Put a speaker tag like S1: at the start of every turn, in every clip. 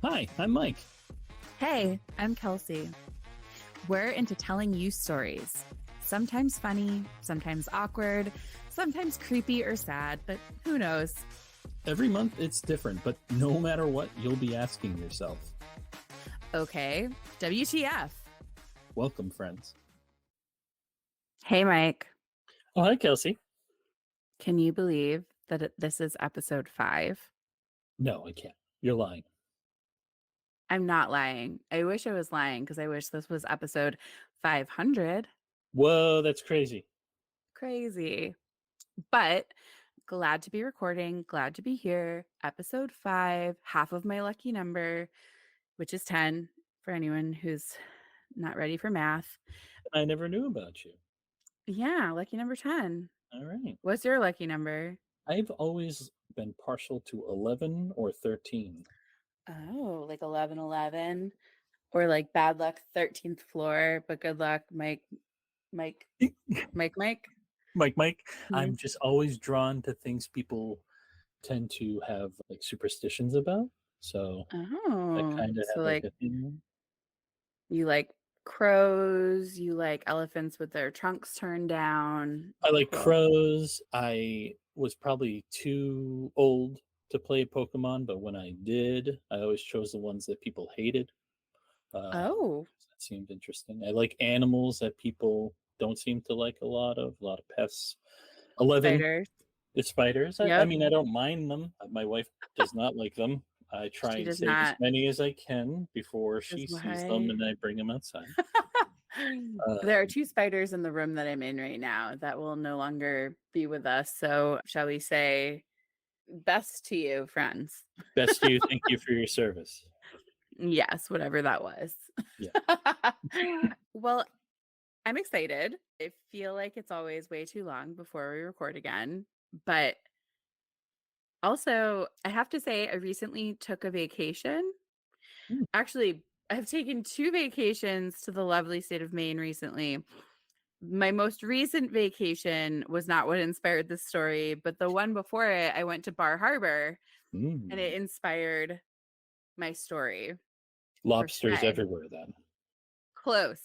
S1: Hi, I'm Mike.
S2: Hey, I'm Kelsey. We're into telling you stories. Sometimes funny, sometimes awkward, sometimes creepy or sad, but who knows?
S1: Every month it's different, but no matter what, you'll be asking yourself.
S2: Okay, WTF?
S1: Welcome, friends.
S2: Hey, Mike.
S1: Oh, hi, Kelsey.
S2: Can you believe that this is episode 5?
S1: No, I can't. You're lying.
S2: I'm not lying. I wish I was lying because I wish this was episode 500.
S1: Whoa, that's crazy.
S2: Crazy. But glad to be recording, glad to be here. Episode 5, half of my lucky number, which is 10 for anyone who's not ready for math.
S1: I never knew about you.
S2: Yeah, lucky number 10.
S1: All right.
S2: What's your lucky number?
S1: I've always been partial to 11 or 13.
S2: Oh, like 1111 or like bad luck 13th floor, but good luck Mike.
S1: Mike. I'm just always drawn to things people tend to have like superstitions about. So I
S2: Oh,
S1: kind of
S2: so
S1: have like
S2: like
S1: a thing.
S2: you like crows, you like elephants with their trunks turned down.
S1: I like
S2: Cool.
S1: crows. I was probably too old to play Pokemon, but when I did, I always chose the ones that people hated.
S2: Oh,
S1: That seemed interesting. I like animals that people don't seem to like a lot of pests. 11
S2: spiders.
S1: is spiders. I
S2: Yep.
S1: mean, I don't mind them. My wife does not like them. I try
S2: She
S1: and
S2: does
S1: save as
S2: not.
S1: many as I can before
S2: Is
S1: she sees
S2: why
S1: them and I bring them outside.
S2: there are 2 spiders in the room that I'm in right now that will no longer be with us. So, shall we say, best to you, friends?
S1: Best to you. Thank you for your service.
S2: Yes, whatever that was.
S1: Yeah.
S2: Well, I'm excited. I feel like it's always way too long before we record again. But also, I have to say, I recently took a vacation.
S1: Hmm.
S2: Actually, I've taken 2 vacations to the lovely state of Maine recently. My most recent vacation was not what inspired this story, but the one before it, I went to Bar Harbor and it inspired my story.
S1: Lobsters
S2: today.
S1: everywhere then.
S2: Close.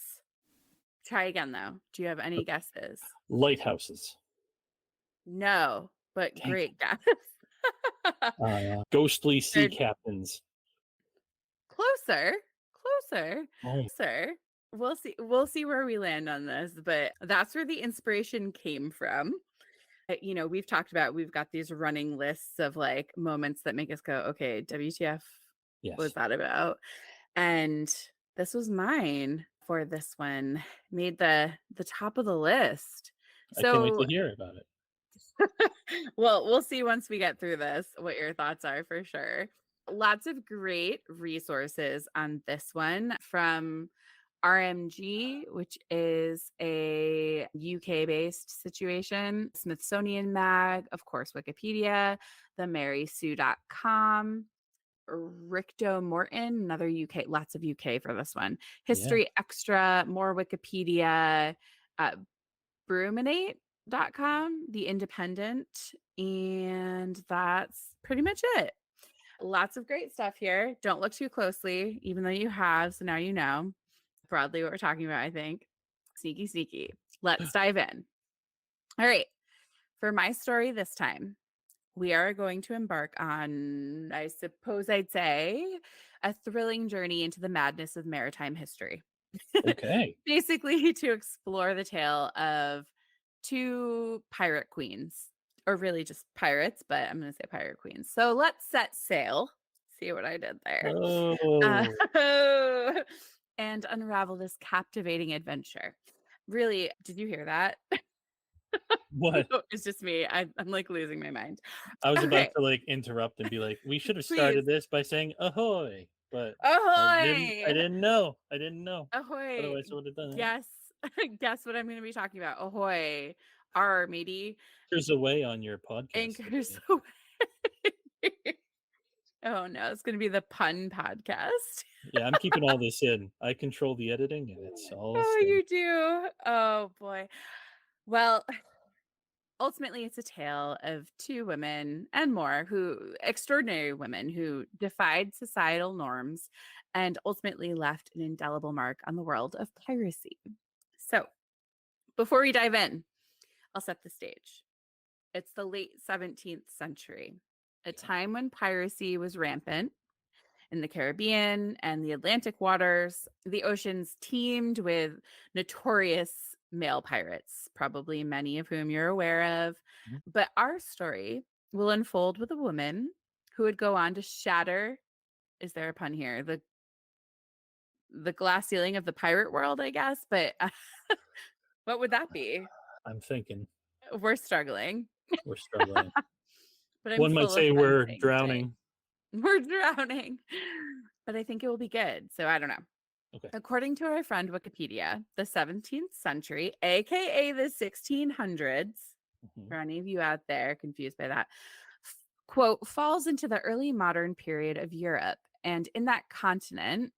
S2: Try again, though. Do you have any guesses?
S1: Lighthouses.
S2: No, but
S1: Dang.
S2: great guess.
S1: Ghostly sea
S2: They're-
S1: captains.
S2: Closer.
S1: Oh,
S2: Closer. We'll see where we land on this, but that's where the inspiration came from. You know, we've talked about, we've got these running lists of like moments that make us go, okay, WTF
S1: yes.
S2: was that about? And this was mine for this one. Made the top of the list.
S1: I can't wait
S2: So,
S1: to hear about it.
S2: well, we'll see once we get through this what your thoughts are for sure. Lots of great resources on this one from RMG, which is a UK-based situation, Smithsonian Mag, of course, Wikipedia, themarysue.com, Ricto Morton, another UK, lots of UK for this one. History Extra, more Wikipedia, Bruminate.com, The Independent, and that's pretty much it. Lots of great stuff here. Don't look too closely, even though you have, so now you know broadly what we're talking about, I think. Sneaky. Let's dive in. All right. For my story this time, we are going to embark on, I suppose I'd say, a thrilling journey into the madness of maritime history.
S1: Okay.
S2: Basically, to explore the tale of 2 pirate queens, or really just pirates, but I'm going to say pirate queens. So let's set sail. See what I did there.
S1: Oh.
S2: And unravel this captivating adventure. Really, did you hear that?
S1: What?
S2: It's just me. I'm like losing my mind.
S1: I was about to like interrupt and be like, we should have started this by saying ahoy, but
S2: ahoy!
S1: I didn't know.
S2: Ahoy!
S1: Otherwise I would have done it.
S2: Guess what I'm going to be talking about. Ahoy! R, matey.
S1: Anchors away on your podcast.
S2: Anchors away. Oh no, it's going to be the pun podcast.
S1: Yeah, I'm keeping all this in. I control the editing and it's all.
S2: Oh, you do? Oh boy. Well, ultimately, it's a tale of two women and more extraordinary women who defied societal norms and ultimately left an indelible mark on the world of piracy. So, before we dive in, I'll set the stage. It's the late 17th century, a
S1: Okay.
S2: time when piracy was rampant in the Caribbean and the Atlantic waters. The oceans teemed with notorious male pirates, probably many of whom you're aware of.
S1: Mhm.
S2: But our story will unfold with a woman who would go on to shatter, is there a pun here? The glass ceiling of the pirate world, I guess, but what would that be?
S1: I'm thinking
S2: We're struggling,
S1: we're struggling.
S2: but I'm
S1: One might
S2: full of
S1: say
S2: fun
S1: we're
S2: things today.
S1: drowning.
S2: We're drowning, but I think it will be good. So I don't know.
S1: Okay.
S2: According to our friend Wikipedia, the 17th century, aka the 1600s,
S1: Mhm.
S2: for any of you out there confused by that, quote, falls into the early modern period of Europe. And in that continent,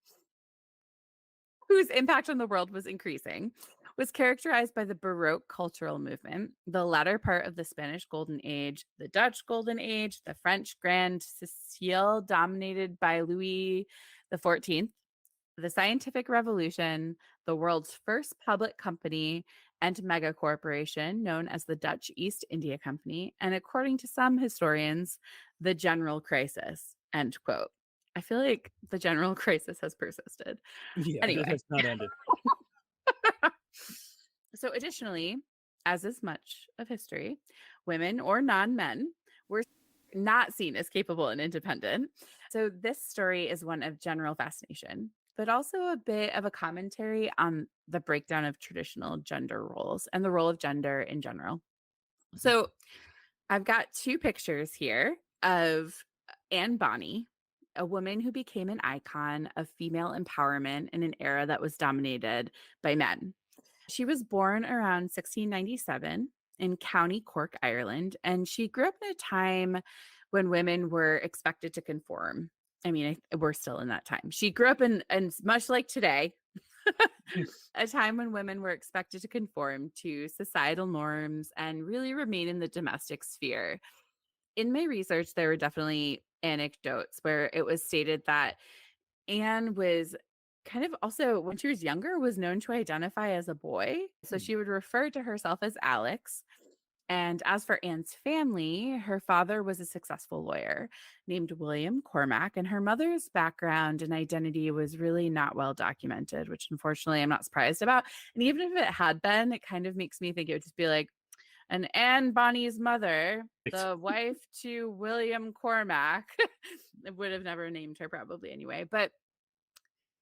S2: whose impact on the world was increasing, was characterized by the Baroque cultural movement, the latter part of the Spanish Golden Age, the Dutch Golden Age, the French Grand Sicile, dominated by Louis XIV, the scientific revolution, the world's first public company and mega corporation known as the Dutch East India Company, and according to some historians, the general crisis, end quote. I feel like the general crisis has persisted.
S1: Yeah, it
S2: Anyway,
S1: has not ended.
S2: so additionally, as is much of history, women or non men were not seen as capable and independent. So this story is one of general fascination, but also a bit of a commentary on the breakdown of traditional gender roles and the role of gender in general.
S1: Mhm.
S2: So I've got two pictures here of Anne Bonny, a woman who became an icon of female empowerment in an era that was dominated by men. She was born around 1697 in County Cork, Ireland, and she grew up in a time when women were expected to conform. I mean, we're still in that time. She grew up in, and much like today, a time when women were expected to conform to societal norms and really remain in the domestic sphere. In my research, there were definitely anecdotes where it was stated that Anne was kind of also, when she was younger, was known to identify as a boy. So
S1: Hmm.
S2: she would refer to herself as Alex. And as for Anne's family, her father was a successful lawyer named William Cormack, and her mother's background and identity was really not well documented, which unfortunately I'm not surprised about. And even if it had been, it kind of makes me think it would just be like, and Anne Bonny's mother, the wife to William Cormack, would have never named her probably anyway. But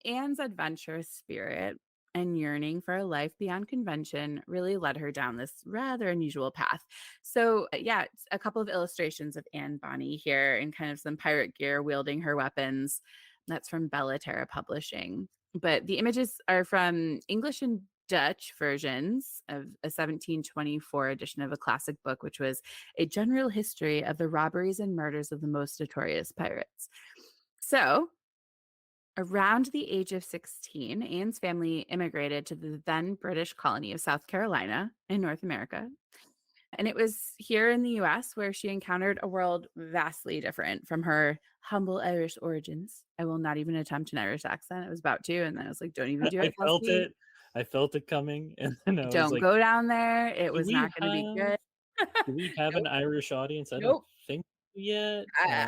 S2: Anne's adventurous spirit and yearning for a life beyond convention really led her down this rather unusual path. So, yeah, it's a couple of illustrations of Anne Bonny here in kind of some pirate gear wielding her weapons. That's from Bellaterra Publishing. But the images are from English and Dutch versions of a 1724 edition of a classic book, which was a general history of the robberies and murders of the most notorious pirates. So, around the age of 16, Anne's family immigrated to the then British colony of South Carolina in North America. And it was here in the US where she encountered a world vastly different from her humble Irish origins. I will not even attempt an Irish accent. I was about to, and then I was like, don't even do
S1: I
S2: it,
S1: felt
S2: Kelsey.
S1: it. I felt it coming, and then I was
S2: Don't
S1: like,
S2: go down there. It
S1: "Do
S2: was
S1: we
S2: not going to be
S1: have
S2: good.
S1: do we have an
S2: Nope.
S1: Irish audience? I don't
S2: Nope.
S1: think so yet."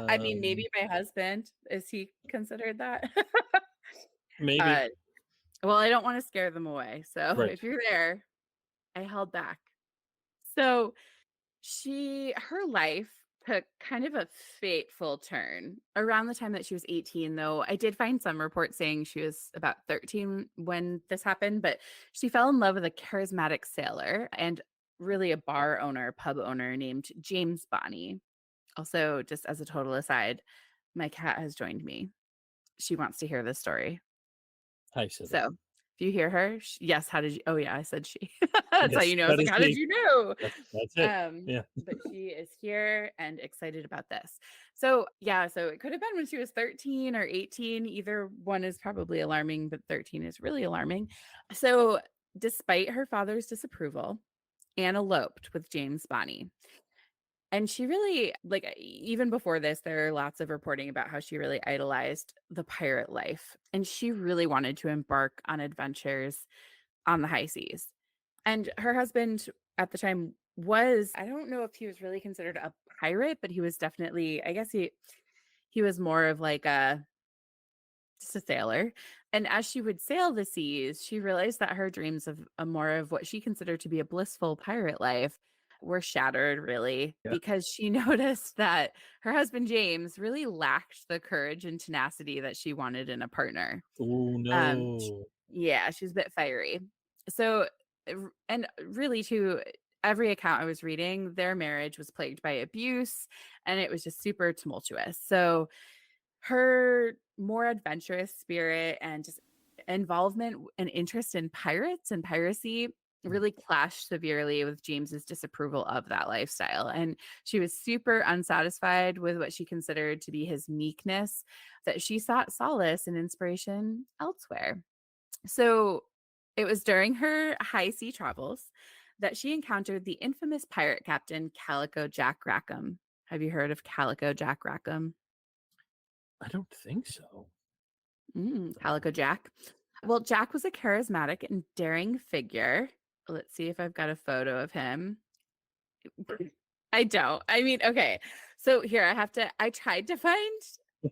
S2: I mean, maybe my husband, is he considered that?
S1: Maybe.
S2: uh, well, I don't want to scare them away. So
S1: Right.
S2: if you're there, I held back. So her life took kind of a fateful turn around the time that she was 18, though. I did find some reports saying she was about 13 when this happened, but she fell in love with a charismatic sailor and really a bar owner, pub owner named James Bonny. Also, just as a total aside, my cat has joined me. She wants to hear this story.
S1: Hi, Sibyl.
S2: So, if you hear her, yes, how did you? Oh, yeah, I said she. That's how
S1: Yes,
S2: you know. I was
S1: that
S2: like,
S1: is
S2: how did
S1: me.
S2: you know?
S1: That's it. Yeah.
S2: But she is here and excited about this. So, yeah, so it could have been when she was 13 or 18. Either one is probably alarming, but 13 is really alarming. So, despite her father's disapproval, and eloped with James Bonny. And she really, like, even before this, there are lots of reporting about how she really idolized the pirate life. And she really wanted to embark on adventures on the high seas. And her husband at the time was, I don't know if he was really considered a pirate, but he was definitely, I guess he was more of like a just a sailor. And as she would sail the seas, she realized that her dreams of a more of what she considered to be a blissful pirate life were shattered, really,
S1: Yeah.
S2: because she noticed that her husband James really lacked the courage and tenacity that she wanted in a partner.
S1: Oh
S2: Sh
S1: no.
S2: Yeah, she's a bit fiery. So, and really to every account I was reading, their marriage was plagued by abuse and it was just super tumultuous. So, her more adventurous spirit and just involvement and interest in pirates and piracy
S1: Mm.
S2: really clashed severely with James's disapproval of that lifestyle. And she was super unsatisfied with what she considered to be his meekness, that she sought solace and inspiration elsewhere. So it was during her high sea travels that she encountered the infamous pirate captain Calico Jack Rackham. Have you heard of Calico Jack Rackham?
S1: I don't think so.
S2: Calico Jack. Well, Jack was a charismatic and daring figure. Let's see if I've got a photo of him. I don't. I mean, okay. So here I tried to find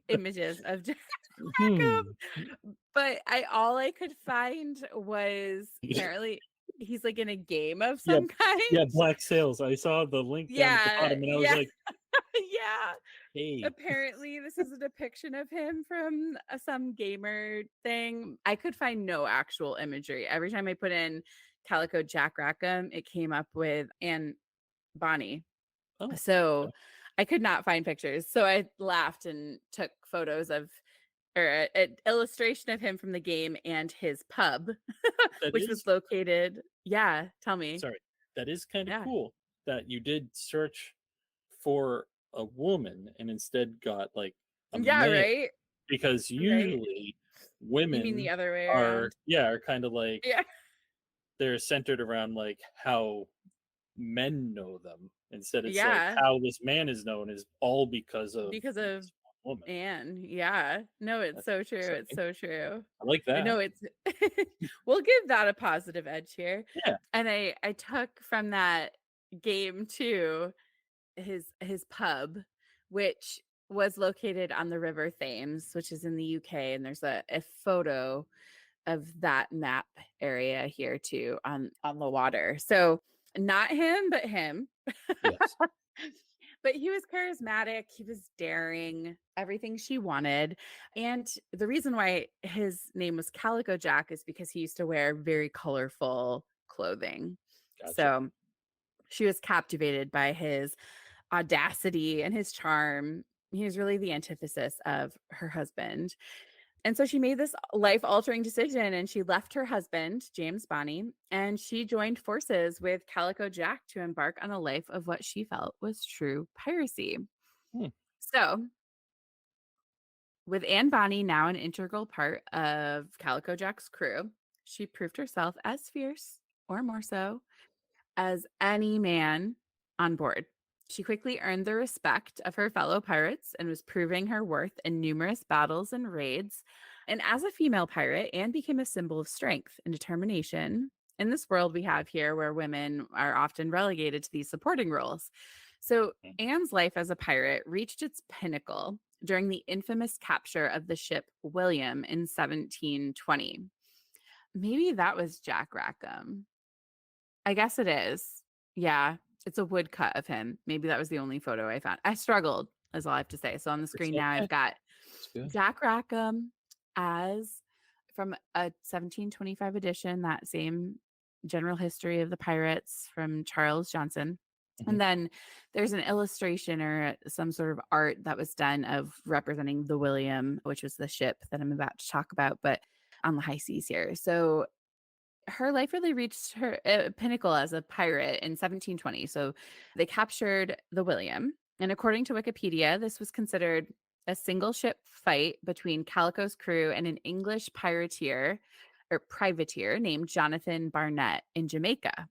S2: images of Jack
S1: Hmm.
S2: Rackham, but all I could find was apparently he's like in a game of
S1: Yeah,
S2: some kind.
S1: yeah, Black Sails. I saw the link down at the
S2: Yeah,
S1: bottom and I was
S2: yeah,
S1: like,
S2: yeah.
S1: "Hey."
S2: Apparently, this is a depiction of him from some gamer thing. I could find no actual imagery. Every time I put in Calico Jack Rackham, it came up with Anne Bonny.
S1: Oh,
S2: So
S1: okay.
S2: I could not find pictures. So I laughed and took photos of or an illustration of him from the game and his pub,
S1: That
S2: which was
S1: is
S2: located. Yeah, tell me.
S1: sorry. That is kinda
S2: Yeah.
S1: cool that you did search for a woman and instead got, like, a
S2: Yeah,
S1: man,
S2: right.
S1: because
S2: Right.
S1: usually
S2: You mean the
S1: women
S2: other way
S1: are
S2: around?
S1: are kinda like
S2: Yeah.
S1: they're centered around, like, how men know them. Instead, it's like
S2: Yeah.
S1: how this man is known is all because of
S2: Because of
S1: this one woman.
S2: Anne, yeah. No, it's
S1: That's
S2: so true, it's
S1: exciting.
S2: so true.
S1: I like
S2: I
S1: that.
S2: know it's we'll give that a positive edge here.
S1: Yeah.
S2: And I took from that game too, his pub, which was located on the River Thames, which is in the UK, and there's a photo of that map area here too on the water. So, not him, but him.
S1: Yes.
S2: But he was charismatic, he was daring, everything she wanted. And the reason why his name was Calico Jack is because he used to wear very colorful clothing.
S1: Gotcha.
S2: So she was captivated by his audacity and his charm. He was really the antithesis of her husband. And so she made this life altering decision and she left her husband, James Bonny, and she joined forces with Calico Jack to embark on a life of what she felt was true piracy.
S1: Hmm.
S2: So, with Anne Bonny now an integral part of Calico Jack's crew, she proved herself as fierce, or more so, as any man on board. She quickly earned the respect of her fellow pirates and was proving her worth in numerous battles and raids. And as a female pirate, Anne became a symbol of strength and determination in this world we have here where women are often relegated to these supporting roles. So
S1: Mm.
S2: Anne's life as a pirate reached its pinnacle during the infamous capture of the ship William in 1720. Maybe that was Jack Rackham. I guess it is. Yeah, it's a woodcut of him. Maybe that was the only photo I found. I struggled, is all I have to say. So on the
S1: It's
S2: screen now,
S1: okay.
S2: I've got
S1: It's good.
S2: Jack Rackham as from a 1725 edition, that same general history of the pirates from Charles Johnson.
S1: Mhm.
S2: And then there's an illustration or some sort of art that was done of representing the William, which was the ship that I'm about to talk about, but on the high seas here. So her life really reached her pinnacle as a pirate in 1720. So they captured the William. And according to Wikipedia, this was considered a single ship fight between Calico's crew and an English privateer named Jonathan Barnett in Jamaica.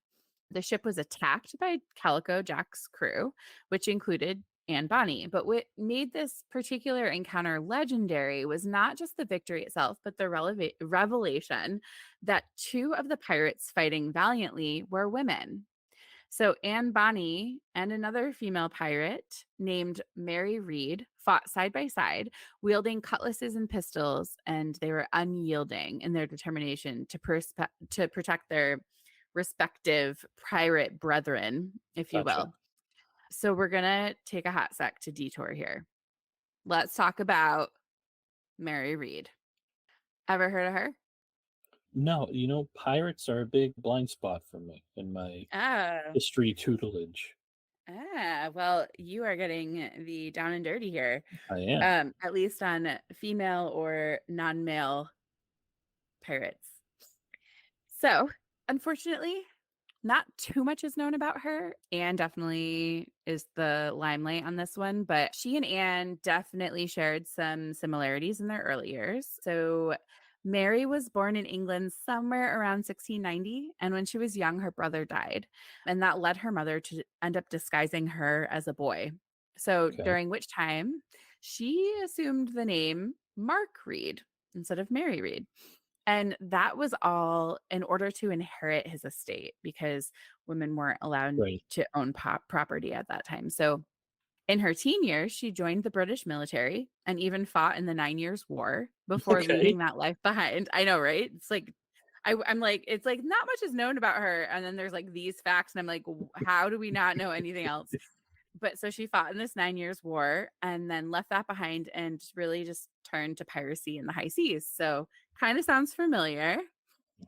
S2: The ship was attacked by Calico Jack's crew, which included Anne Bonny. But what made this particular encounter legendary was not just the victory itself, but the revelation that two of the pirates fighting valiantly were women. So Anne Bonny and another female pirate named Mary Read fought side by side, wielding cutlasses and pistols, and they were unyielding in their determination to protect their respective pirate brethren, if you
S1: Gotcha.
S2: will. So we're gonna take a hot sec to detour here. Let's talk about Mary Read. Ever heard of her?
S1: No, pirates are a big blind spot for me in my
S2: Oh.
S1: history tutelage.
S2: Well, you are getting the down and dirty here.
S1: I am.
S2: At least on female or non-male pirates. So, unfortunately, not too much is known about her. Anne definitely is the limelight on this one, but she and Anne definitely shared some similarities in their early years. So, Mary was born in England somewhere around 1690. And when she was young, her brother died. And that led her mother to end up disguising her as a boy. So,
S1: Okay.
S2: during which time she assumed the name Mark Reed instead of Mary Reed. And that was all in order to inherit his estate because women weren't allowed
S1: Right.
S2: to own property at that time. So in her teen years, she joined the British military and even fought in the 9 Years' War before
S1: Okay.
S2: leaving that life behind. I know, right? It's like, I'm like, it's like not much is known about her. And then there's like these facts. And I'm like, how do we not know anything else? But so she fought in this 9 Years' War and then left that behind and really just turned to piracy in the high seas. So kind of sounds familiar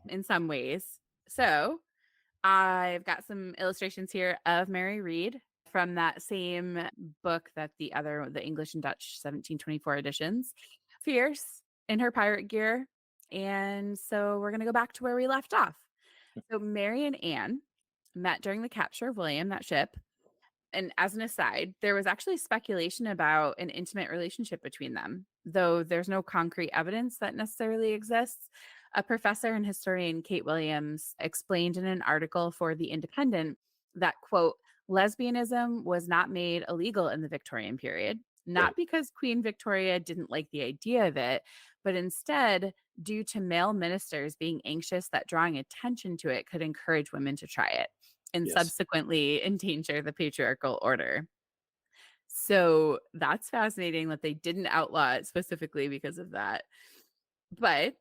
S2: in some ways. So I've got some illustrations here of Mary Read from that same book that the English and Dutch 1724 editions. Fierce in her pirate gear. And so we're going to go back to where we left off. So Mary and Anne met during the capture of William, that ship. And as an aside, there was actually speculation about an intimate relationship between them, though there's no concrete evidence that necessarily exists. A professor and historian, Kate Williams, explained in an article for The Independent that, quote, lesbianism was not made illegal in the Victorian period, not
S1: Right.
S2: because Queen Victoria didn't like the idea of it, but instead due to male ministers being anxious that drawing attention to it could encourage women to try it and
S1: Yes.
S2: subsequently endanger the patriarchal order. So that's fascinating that they didn't outlaw it specifically because of that. But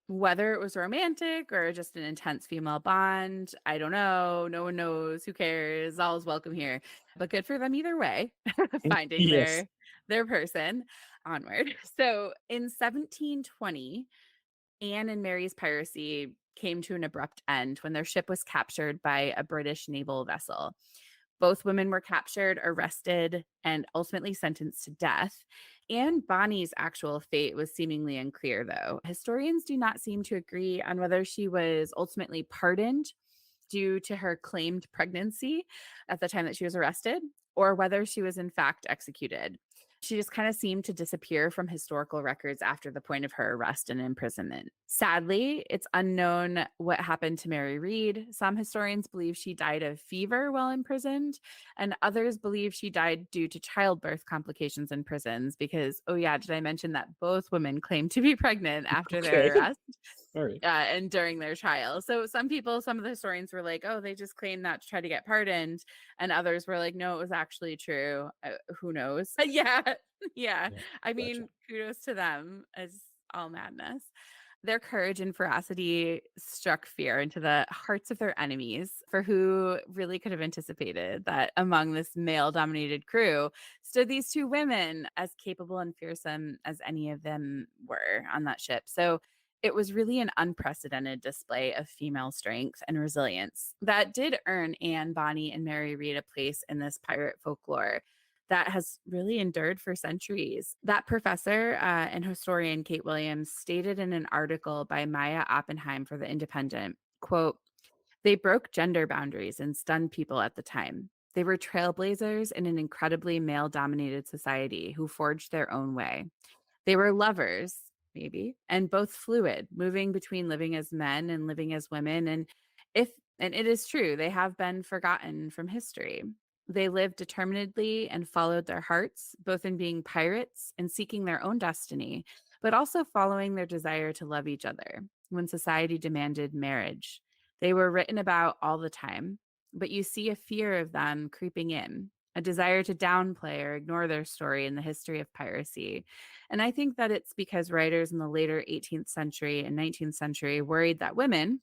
S2: whether it was romantic or just an intense female bond, I don't know. No one knows. Who cares? All is welcome here. But good for them either way, finding
S1: Yes.
S2: their person onward. So in 1720, Anne and Mary's piracy came to an abrupt end when their ship was captured by a British naval vessel. Both women were captured, arrested, and ultimately sentenced to death. Anne Bonny's actual fate was seemingly unclear, though. Historians do not seem to agree on whether she was ultimately pardoned due to her claimed pregnancy at the time that she was arrested, or whether she was in fact executed. She just kind of seemed to disappear from historical records after the point of her arrest and imprisonment. Sadly, it's unknown what happened to Mary Read. Some historians believe she died of fever while imprisoned, and others believe she died due to childbirth complications in prisons because, oh, yeah, did I mention that both women claimed to be pregnant after
S1: Okay.
S2: their arrest?
S1: All right.
S2: And during their trial. So some of the historians were like, oh, they just claimed that to try to get pardoned. And others were like, no, it was actually true. Who knows? Yeah. Yeah.
S1: Yeah.
S2: I
S1: Gotcha.
S2: mean, kudos to them as all madness. Their courage and ferocity struck fear into the hearts of their enemies, for who really could have anticipated that among this male dominated crew stood these two women as capable and fearsome as any of them were on that ship. So it was really an unprecedented display of female strength and resilience that did earn Anne Bonny and Mary Read a place in this pirate folklore that has really endured for centuries. That professor and historian Kate Williams stated in an article by Maya Oppenheim for The Independent, quote, they broke gender boundaries and stunned people at the time. They were trailblazers in an incredibly male dominated society who forged their own way. They were lovers, maybe, and both fluid, moving between living as men and living as women. And if And it is true, they have been forgotten from history. They lived determinedly and followed their hearts, both in being pirates and seeking their own destiny, but also following their desire to love each other when society demanded marriage. They were written about all the time, but you see a fear of them creeping in, a desire to downplay or ignore their story in the history of piracy. And I think that it's because writers in the later 18th century and 19th century worried that women,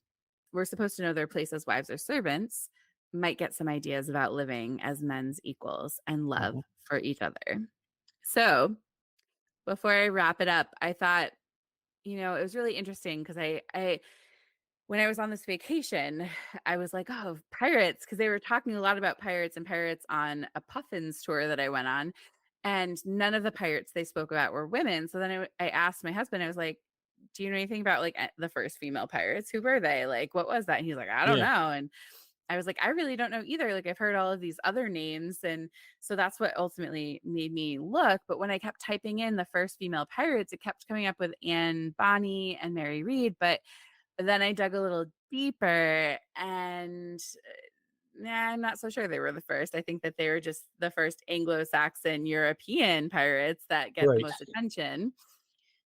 S2: we're supposed to know their place as wives or servants, might get some ideas about living as men's equals and love
S1: Mhm.
S2: for each other. So, before I wrap it up, I thought, it was really interesting because I when I was on this vacation, I was like, oh, pirates, because they were talking a lot about pirates and pirates on a Puffins tour that I went on. And none of the pirates they spoke about were women. So then I asked my husband, I was like, do you know anything about like the first female pirates? Who were they? Like, what was that? And he's like, I don't
S1: Yeah.
S2: know. And I was like, I really don't know either. Like, I've heard all of these other names. And so that's what ultimately made me look. But when I kept typing in the first female pirates, it kept coming up with Anne Bonny and Mary Read. But then I dug a little deeper and nah, I'm not so sure they were the first. I think that they were just the first Anglo-Saxon European pirates that get the
S1: Right.
S2: most attention.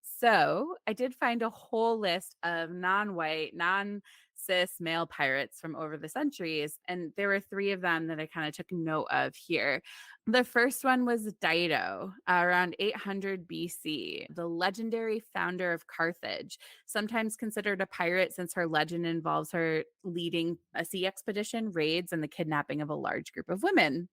S2: So I did find a whole list of non-white, non-cis male pirates from over the centuries. And there were three of them that I kind of took note of here. The first one was Dido, around 800 BC, the legendary founder of Carthage, sometimes considered a pirate since her legend involves her leading a sea expedition, raids, and the kidnapping of a large group of women.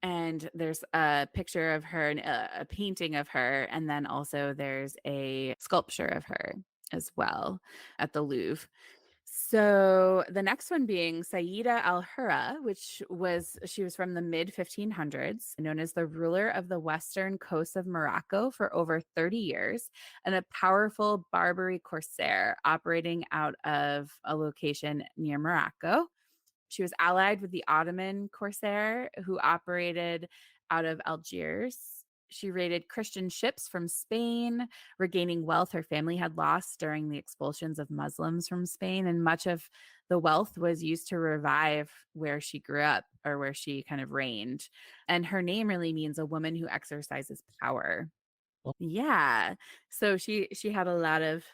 S2: And there's a picture of her and a painting of her, and then also there's a sculpture of her as well at the Louvre. So the next one being Saida al-Hurra, which was she was from the mid 1500s, known as the ruler of the western coast of Morocco for over 30 years, and a powerful Barbary corsair operating out of a location near Morocco. She was allied with the Ottoman corsair who operated out of Algiers. She raided Christian ships from Spain, regaining wealth her family had lost during the expulsions of Muslims from Spain. And much of the wealth was used to revive where she grew up or where she kind of reigned. And her name really means a woman who exercises power.
S1: Oh,
S2: Yeah. So she had a lot of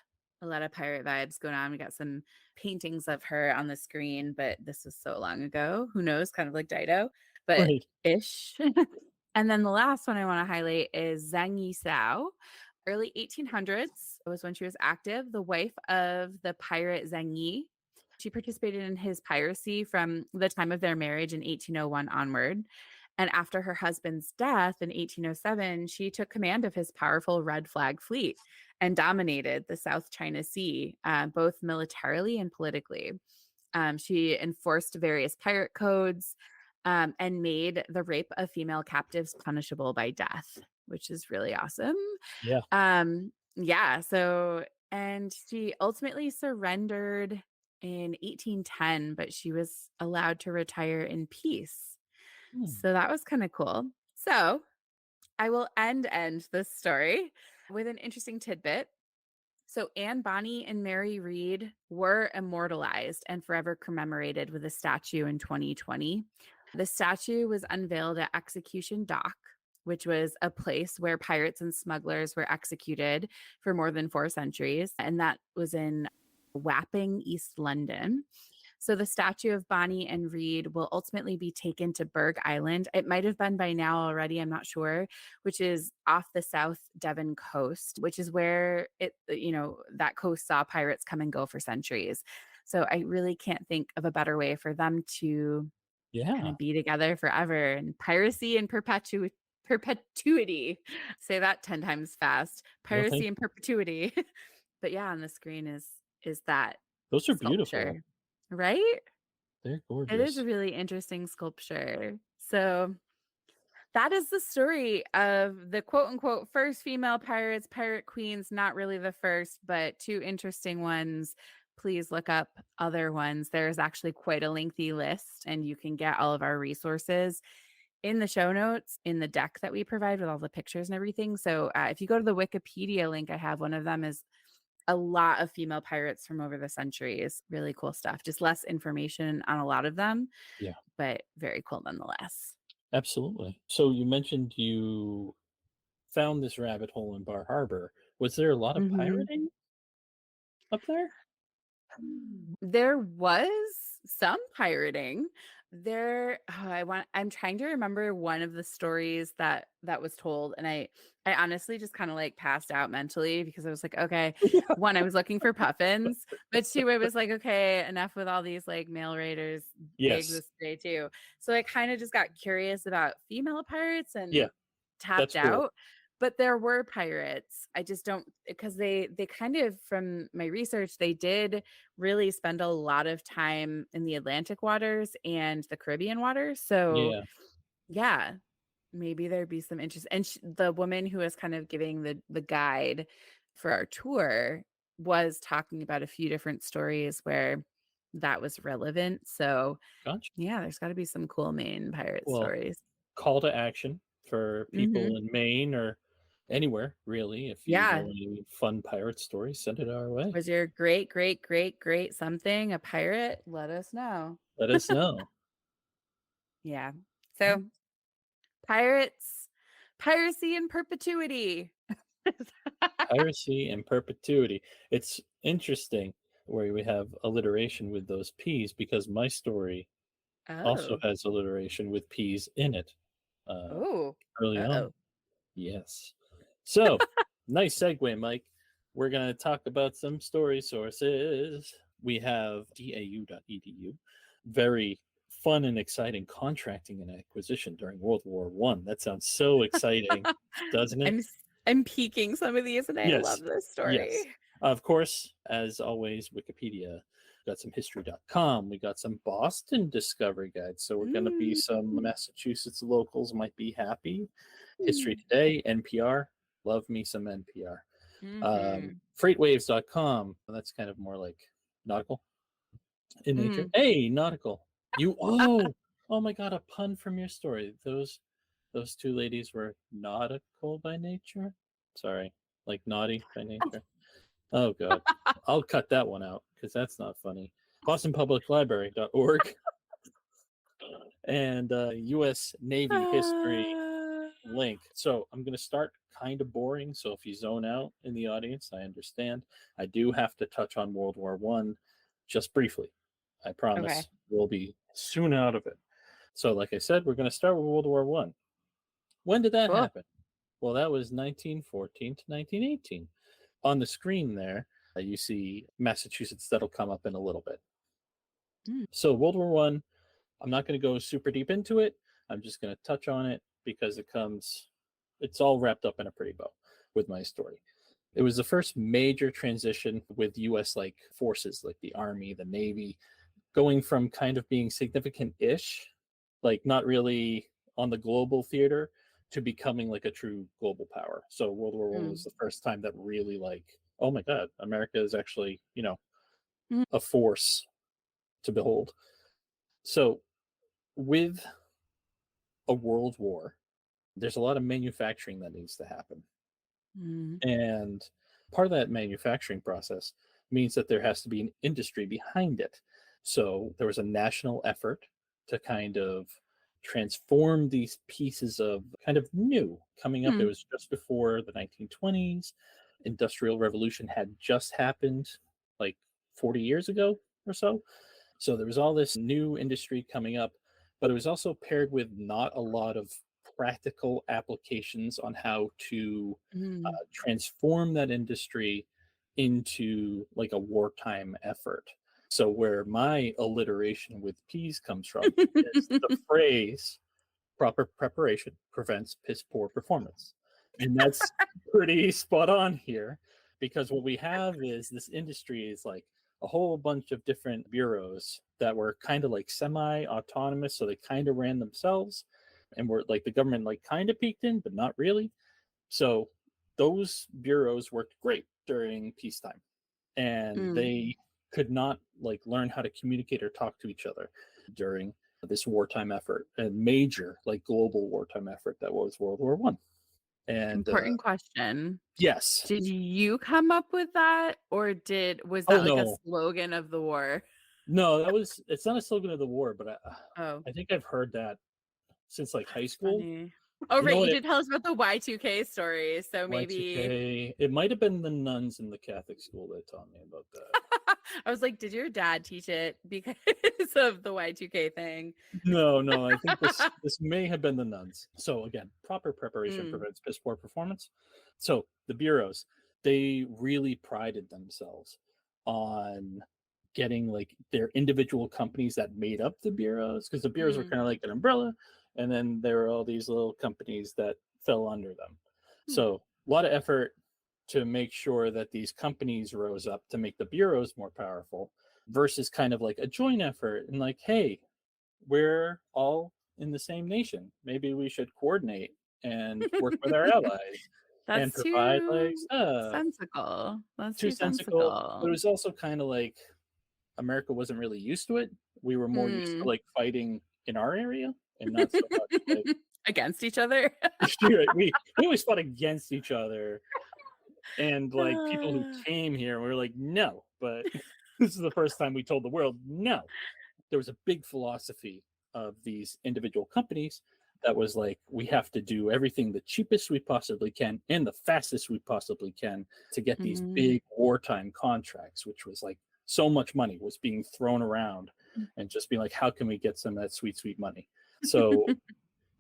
S2: pirate vibes going on. We got some paintings of her on the screen, but this was so long ago. Who knows? Kind of like Dido, but
S1: right.
S2: ish. And then the last one I want to highlight is Zhang Yisao. Early 1800s was when she was active, the wife of the pirate Zhang Yi. She participated in his piracy from the time of their marriage in 1801 onward. And after her husband's death in 1807, she took command of his powerful Red Flag fleet and dominated the South China Sea, both militarily and politically. She enforced various pirate codes and made the rape of female captives punishable by death, which is really awesome.
S1: Yeah.
S2: Yeah. So, and she ultimately surrendered in 1810, but she was allowed to retire in peace.
S1: Hmm.
S2: So that was kind of cool. So I will end this story with an interesting tidbit. So Anne Bonny and Mary Read were immortalized and forever commemorated with a statue in 2020. The statue was unveiled at Execution Dock, which was a place where pirates and smugglers were executed for more than 4 centuries. And that was in Wapping, East London. So the statue of Bonnie and Reed will ultimately be taken to Berg Island. It might have been by now already, I'm not sure, which is off the South Devon coast, which is where that coast saw pirates come and go for centuries. So I really can't think of a better way for them to kind
S1: Yeah.
S2: of be together forever and piracy and perpetuity. Say that 10 times fast.
S1: No, thank
S2: Piracy and perpetuity. But yeah, on the screen is that
S1: those are beautiful.
S2: sculpture. Right?
S1: They're
S2: It is a
S1: gorgeous.
S2: really interesting sculpture. So that is the story of the quote unquote first female pirates, pirate queens, not really the first, but two interesting ones. Please look up other ones. There's actually quite a lengthy list, and you can get all of our resources in the show notes in the deck that we provide with all the pictures and everything. So if you go to the Wikipedia link, I have one of them is a lot of female pirates from over the centuries. Really cool stuff. Just less information on a lot of them,
S1: Yeah,
S2: but very cool nonetheless.
S1: absolutely. So you mentioned you found this rabbit hole in Bar Harbor. Was there a lot of
S2: Mhm.
S1: pirating up there?
S2: There was some pirating. I'm trying to remember one of the stories that was told, and I honestly just kind of like passed out mentally because I was like, okay, one, I was looking for puffins, but two, I was like, okay, enough with all these like male raiders. They
S1: Yes.
S2: exist today too. So I kind of just got curious about female pirates
S1: Yeah,
S2: and tapped
S1: that's cool.
S2: out. But there were pirates. I just don't, because they kind of, from my research, they did really spend a lot of time in the Atlantic waters and the Caribbean waters. So,
S1: Yeah,
S2: yeah, maybe there'd be some interest. And the woman who was kind of giving the guide for our tour was talking about a few different stories where that was relevant. So,
S1: gotcha.
S2: yeah, there's got to be some cool Maine pirate
S1: Well,
S2: stories.
S1: call to action for people
S2: Hmm.
S1: in Maine or anywhere, really. If you
S2: Yeah.
S1: know any fun pirate stories, send it our way.
S2: Was your great, great, great, great something a pirate? Let us know.
S1: Let us know.
S2: Yeah.
S1: Yeah.
S2: So, pirates, piracy in perpetuity.
S1: Piracy and perpetuity. It's interesting where we have alliteration with those P's because my story also
S2: Oh.
S1: has alliteration with P's in it uh,
S2: Oh.
S1: early on.
S2: Uh-oh.
S1: Yes. So, nice segue, Mike. We're going to talk about some story sources. We have dau.edu. Very fun and exciting contracting and acquisition during World War One. That sounds so exciting, doesn't it?
S2: I'm s- I'm peeking some of these and I love
S1: Yes.
S2: this
S1: Yes.
S2: story.
S1: Of course, as always, Wikipedia. Got some history.com. We got some Boston Discovery Guides. So we're going to be some
S2: Mm.
S1: Massachusetts locals might be happy. History Today, NPR. Love me some NPR.
S2: Mm-hmm.
S1: Freightwaves.com. That's kind of more like nautical in nature.
S2: Mm.
S1: Hey, nautical. Oh my God, a pun from your story. Those two ladies were nautical by nature. Sorry, like naughty by nature. Oh God, I'll cut that one out because that's not funny. BostonPublicLibrary.org and U.S. Navy history
S2: Ah.
S1: link. So I'm going to start kind of boring. So if you zone out in the audience, I understand. I do have to touch on World War One just briefly. I
S2: Okay.
S1: promise we'll be soon out of it. So, like I said, we're going to start with World War One. When did that
S2: Cool.
S1: happen? Well, that was 1914 to 1918. On the screen there, you see Massachusetts. That'll come up in a little bit.
S2: Mm.
S1: So, World War One. I'm not going to go super deep into it. I'm just going to touch on it because it's all wrapped up in a pretty bow with my story. It was the first major transition with US like forces, like the Army, the Navy, going from kind of being significant ish, like not really on the global theater, to becoming like a true global power. So World War One was
S2: Mm.
S1: the first time that really like, oh my God, America is actually,
S2: Mm.
S1: a force to behold. So with a world war, there's a lot of manufacturing that needs to happen.
S2: Mm.
S1: And part of that manufacturing process means that there has to be an industry behind it. So there was a national effort to kind of transform these pieces of kind of new coming up. It
S2: Mm.
S1: was just before the 1920s. Industrial revolution had just happened like 40 years ago or so. So there was all this new industry coming up, but it was also paired with not a lot of practical applications on how to
S2: Mm.
S1: transform that industry into like a wartime effort. So where my alliteration with peas comes from is the phrase proper preparation prevents piss poor performance. And that's pretty spot on here because what we have is this industry is like a whole bunch of different bureaus that were kind of like semi autonomous. So they kind of ran themselves and were like the government like kind of peeked in, but not really. So those bureaus worked great during peacetime and
S2: Mm.
S1: they could not like learn how to communicate or talk to each other during this wartime effort, a major like global wartime effort that was World War One. And
S2: Important question.
S1: yes.
S2: Did you come up with that, or was
S1: Oh
S2: that like a
S1: no.
S2: slogan of the war?
S1: No, it's not a slogan of the war, but
S2: Oh,
S1: I think I've heard that since like high
S2: that's
S1: school.
S2: funny. Oh,
S1: You know
S2: right. You
S1: what?
S2: did tell us about the Y2K story. So maybe
S1: Y2K. It might have been the nuns in the Catholic school that taught me about that.
S2: I was like, did your dad teach it because of the Y2K thing?
S1: No, no, I think this may have been the nuns. So again, proper preparation
S2: Mm,
S1: prevents piss poor performance. So the bureaus, they really prided themselves on getting like their individual companies that made up the bureaus, because the bureaus were
S2: mm,
S1: kind of like an umbrella, and then there were all these little companies that fell under them.
S2: mm,
S1: So a lot of effort to make sure that these companies rose up to make the bureaus more powerful versus kind of like a joint effort and like, hey, we're all in the same nation. Maybe we should coordinate and work with our allies and
S2: That's
S1: provide like
S2: too
S1: stuff.
S2: sensical. That's
S1: Too
S2: too
S1: sensical, but it
S2: sensical.
S1: was also kind of like America wasn't really used to it. We were more used to
S2: Mm.
S1: like fighting in our area and not so much like
S2: Against each other.
S1: we always fought against each other and like people who
S2: Ah,
S1: came here we were like no, but this is the first time we told the world no. There was a big philosophy of these individual companies that was like we have to do everything the cheapest we possibly can and the fastest we possibly can to get these
S2: mm.
S1: big wartime contracts, which was like so much money was being thrown around and just being like how can we get some of that sweet sweet money. So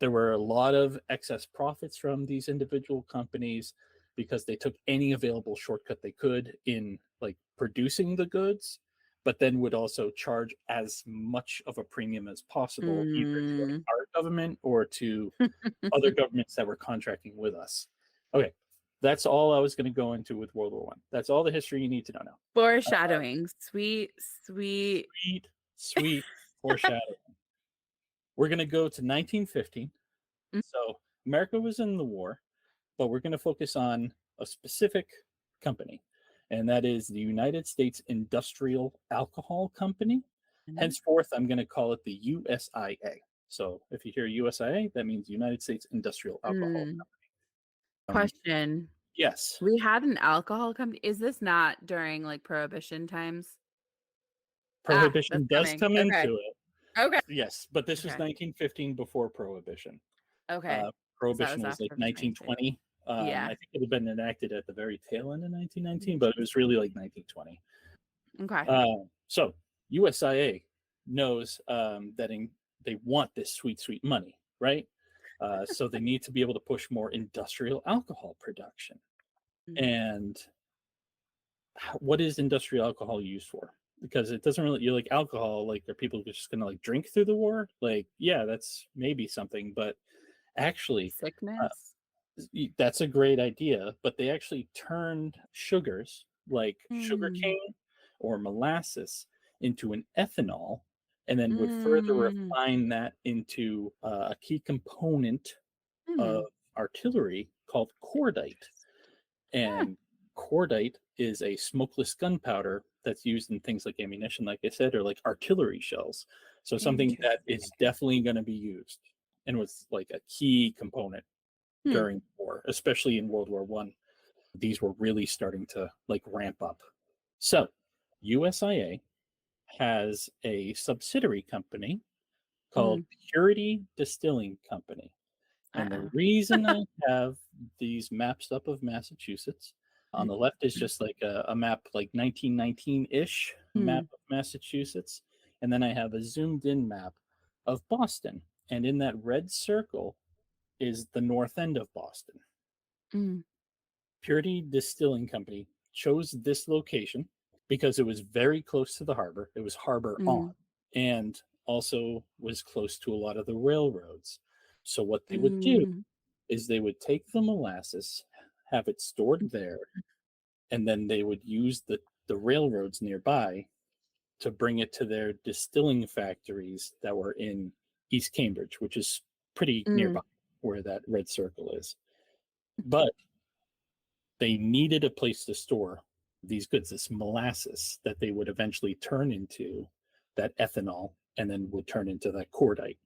S1: there were a lot of excess profits from these individual companies because they took any available shortcut they could in like producing the goods, but then would also charge as much of a premium as possible, either to like
S2: Mm.
S1: our government or to other governments that were contracting with us. Okay, that's all I was going to go into with World War One. That's all the history you need to know now.
S2: Foreshadowing. Sweet, sweet.
S1: Sweet, sweet foreshadowing. We're going to go to 1915.
S2: Mm,
S1: So America was in the war, but we're going to focus on a specific company, and that is the United States Industrial Alcohol Company. Henceforth, I'm going to call it the USIA. So if you hear USIA, that means United States Industrial Alcohol.
S2: mm.
S1: Um,
S2: Question.
S1: yes,
S2: We had an alcohol company. Is this not during like prohibition times? Ah, that's
S1: Prohibition does
S2: coming.
S1: come
S2: Okay.
S1: into it.
S2: Okay.
S1: Yes, but this was
S2: Okay.
S1: 1915 before Prohibition.
S2: Okay.
S1: Uh,
S2: So that
S1: Prohibition
S2: was
S1: was like
S2: after the train too.
S1: 1920.
S2: Yeah.
S1: I think it had been enacted at the very tail end of 1919,
S2: Mm.
S1: but it was really like 1920.
S2: Okay.
S1: So USIA knows they want this sweet, sweet money, right? So they need to be able to push more industrial alcohol production.
S2: Mm.
S1: And what is industrial alcohol used for? Because it doesn't really, you're like alcohol, like are people just gonna like drink through the war? Like, yeah, that's maybe something, but actually, uh,
S2: Sickness.
S1: that's a great idea. But they actually turned sugars like
S2: Mm.
S1: sugarcane or molasses into an ethanol, and then would further
S2: Mm.
S1: refine that into a key component of
S2: Mm.
S1: artillery called cordite.
S2: Yeah.
S1: And cordite is a smokeless gunpowder that's used in things like ammunition, like I said, or like artillery shells. So something that
S2: Interesting.
S1: is definitely going to be used and was like a key component
S2: Hmm.
S1: during the war, especially in World War One. These were really starting to like ramp up. So USIA has a subsidiary company called
S2: Mm.
S1: Purity Distilling Company. And the
S2: Uh-oh.
S1: reason I have these maps up of Massachusetts on the left is just like a map, like 1919 ish map
S2: Mm.
S1: of Massachusetts. And then I have a zoomed in map of Boston. And in that red circle is the north end of Boston.
S2: Mm.
S1: Purity Distilling Company chose this location because it was very close to the harbor. It was harbor on
S2: Mm.
S1: and also was close to a lot of the railroads. So, what they would do
S2: Mm.
S1: is they would take the molasses, have it stored there, and then they would use the railroads nearby to bring it to their distilling factories that were in East Cambridge, which is pretty nearby
S2: Mm.
S1: where that red circle is. But they needed a place to store these goods, this molasses that they would eventually turn into that ethanol and then would turn into that cordite.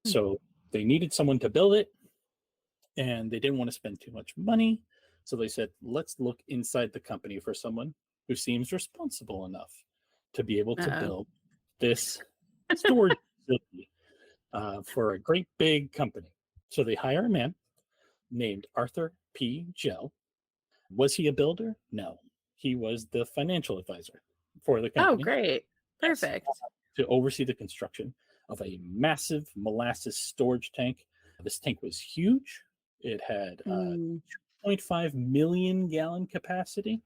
S2: Mm.
S1: So they needed someone to build it. and they didn't want to spend too much money. So they said, let's look inside the company for someone who seems responsible enough to be able to
S2: Uh-oh.
S1: build this storage facility for a great big company. So they hire a man named Arthur P. Gell. Was he a builder? No. He was the financial advisor for the
S2: Oh,
S1: company.
S2: great.
S1: Yes,
S2: Perfect.
S1: to oversee the construction of a massive molasses storage tank. This tank was huge. It had 2.5 million gallon capacity,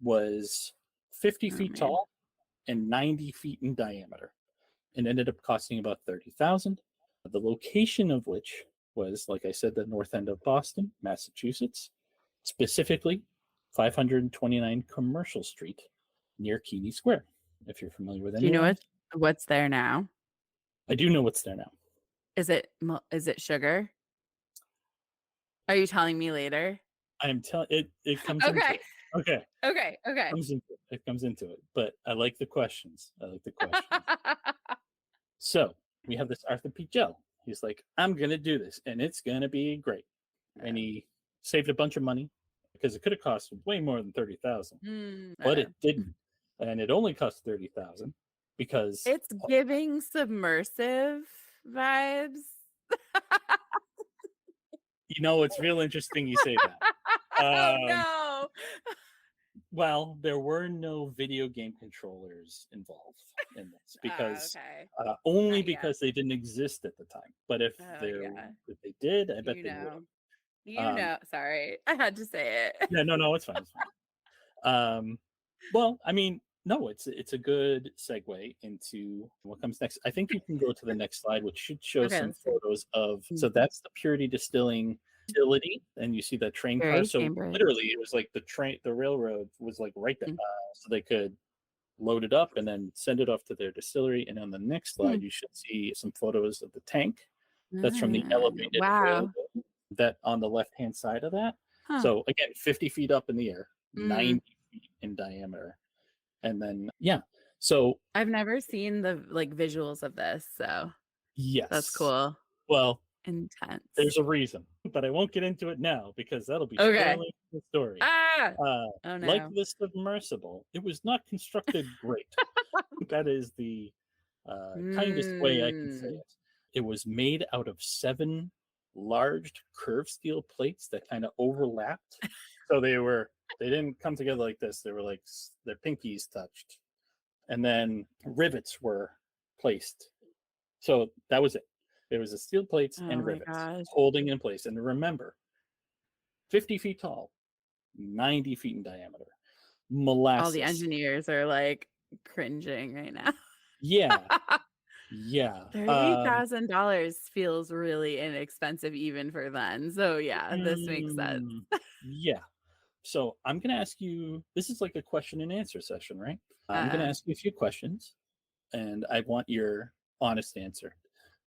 S1: was 50 feet tall and 90 feet in diameter, and ended up costing about $30,000. The location of which was, like I said, the north end of Boston, Massachusetts, specifically 529 Commercial Street near Keeney Square. If you're familiar with
S2: Do you know
S1: anyone,
S2: what's there now?
S1: I do know what's there now.
S2: Is it sugar? Are you telling me later?
S1: I'm telling it comes into
S2: Okay.
S1: it. Okay.
S2: Okay.
S1: It comes into it. But I like the questions. So we have this Arthur P. Gell. He's like, I'm gonna do this and it's gonna be great. And he saved a bunch of money because it could have cost way more than $30,000. But it didn't. And it only cost $30,000 because
S2: it's giving submersive vibes.
S1: You know, it's real interesting you say that.
S2: Oh no.
S1: Well, there were no video game controllers involved in this because only because they didn't exist at the time. But if they did, I bet they would.
S2: You know, sorry, I had to say it.
S1: Yeah, no, it's fine. It's fine. Well, I mean, no, it's a good segue into what comes next. I think you can go to the next slide, which should show some photos of. So that's the Purity Distilling facility, and you see that train car. So literally, it was like the railroad was like right there, so they could load it up and then send it off to their distillery. And on the next slide, you should see some photos of the tank. That's from the elevated railroad. That on the left-hand side of that. So again, 50 feet up in the air, 90 feet in diameter. And then, so
S2: I've never seen the visuals of this. So
S1: yes,
S2: that's cool.
S1: Well,
S2: intense.
S1: There's a reason, but I won't get into it now because that'll be spoiling the story.
S2: Oh, no.
S1: Like the submersible, it was not constructed great. That is the kindest way I can say it. It was made out of 7 large curved steel plates that kind of overlapped. So they didn't come together like this. They were like their pinkies touched. And then rivets were placed. So that was it. There was a steel plates and rivets holding in place. And remember, 50 feet tall, 90 feet in diameter. Molasses.
S2: All the engineers are like cringing right now.
S1: Yeah.
S2: $30,000 feels really inexpensive even for then. So this makes sense.
S1: Yeah. So I'm going to ask you, this is like a question and answer session, right? I'm going to ask you a few questions and I want your honest answer.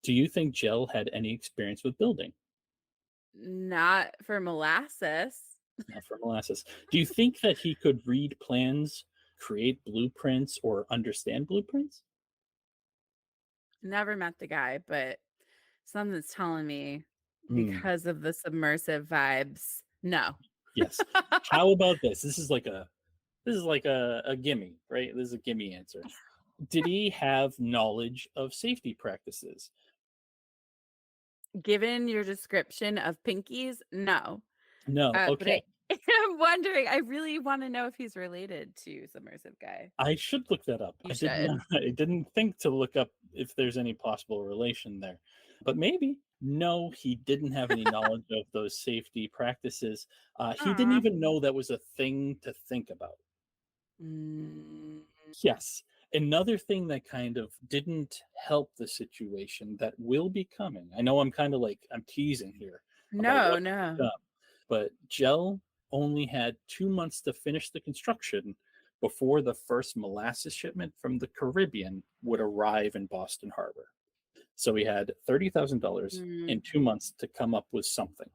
S1: Do you think Gell had any experience with building?
S2: Not for molasses.
S1: Not for molasses. Do you think that he could read plans, create blueprints, or understand blueprints?
S2: Never met the guy, but something's telling me because of the submersive vibes, no.
S1: Yes. How about this? This is like a gimme, right? This is a gimme answer. Did he have knowledge of safety practices?
S2: Given your description of pinkies, no.
S1: No. Okay.
S2: I'm wondering. I really want to know if he's related to Submersive Guy.
S1: I should look that up. I didn't think to look up if there's any possible relation there, but maybe. No, he didn't have any knowledge of those safety practices. He didn't even know that was a thing to think about. Yes. Another thing that kind of didn't help the situation that will be coming. I know I'm kind of like I'm teasing here.
S2: No.
S1: But Gell only had 2 months to finish the construction before the first molasses shipment from the Caribbean would arrive in Boston Harbor. So he had $30,000 in 2 months to come up with something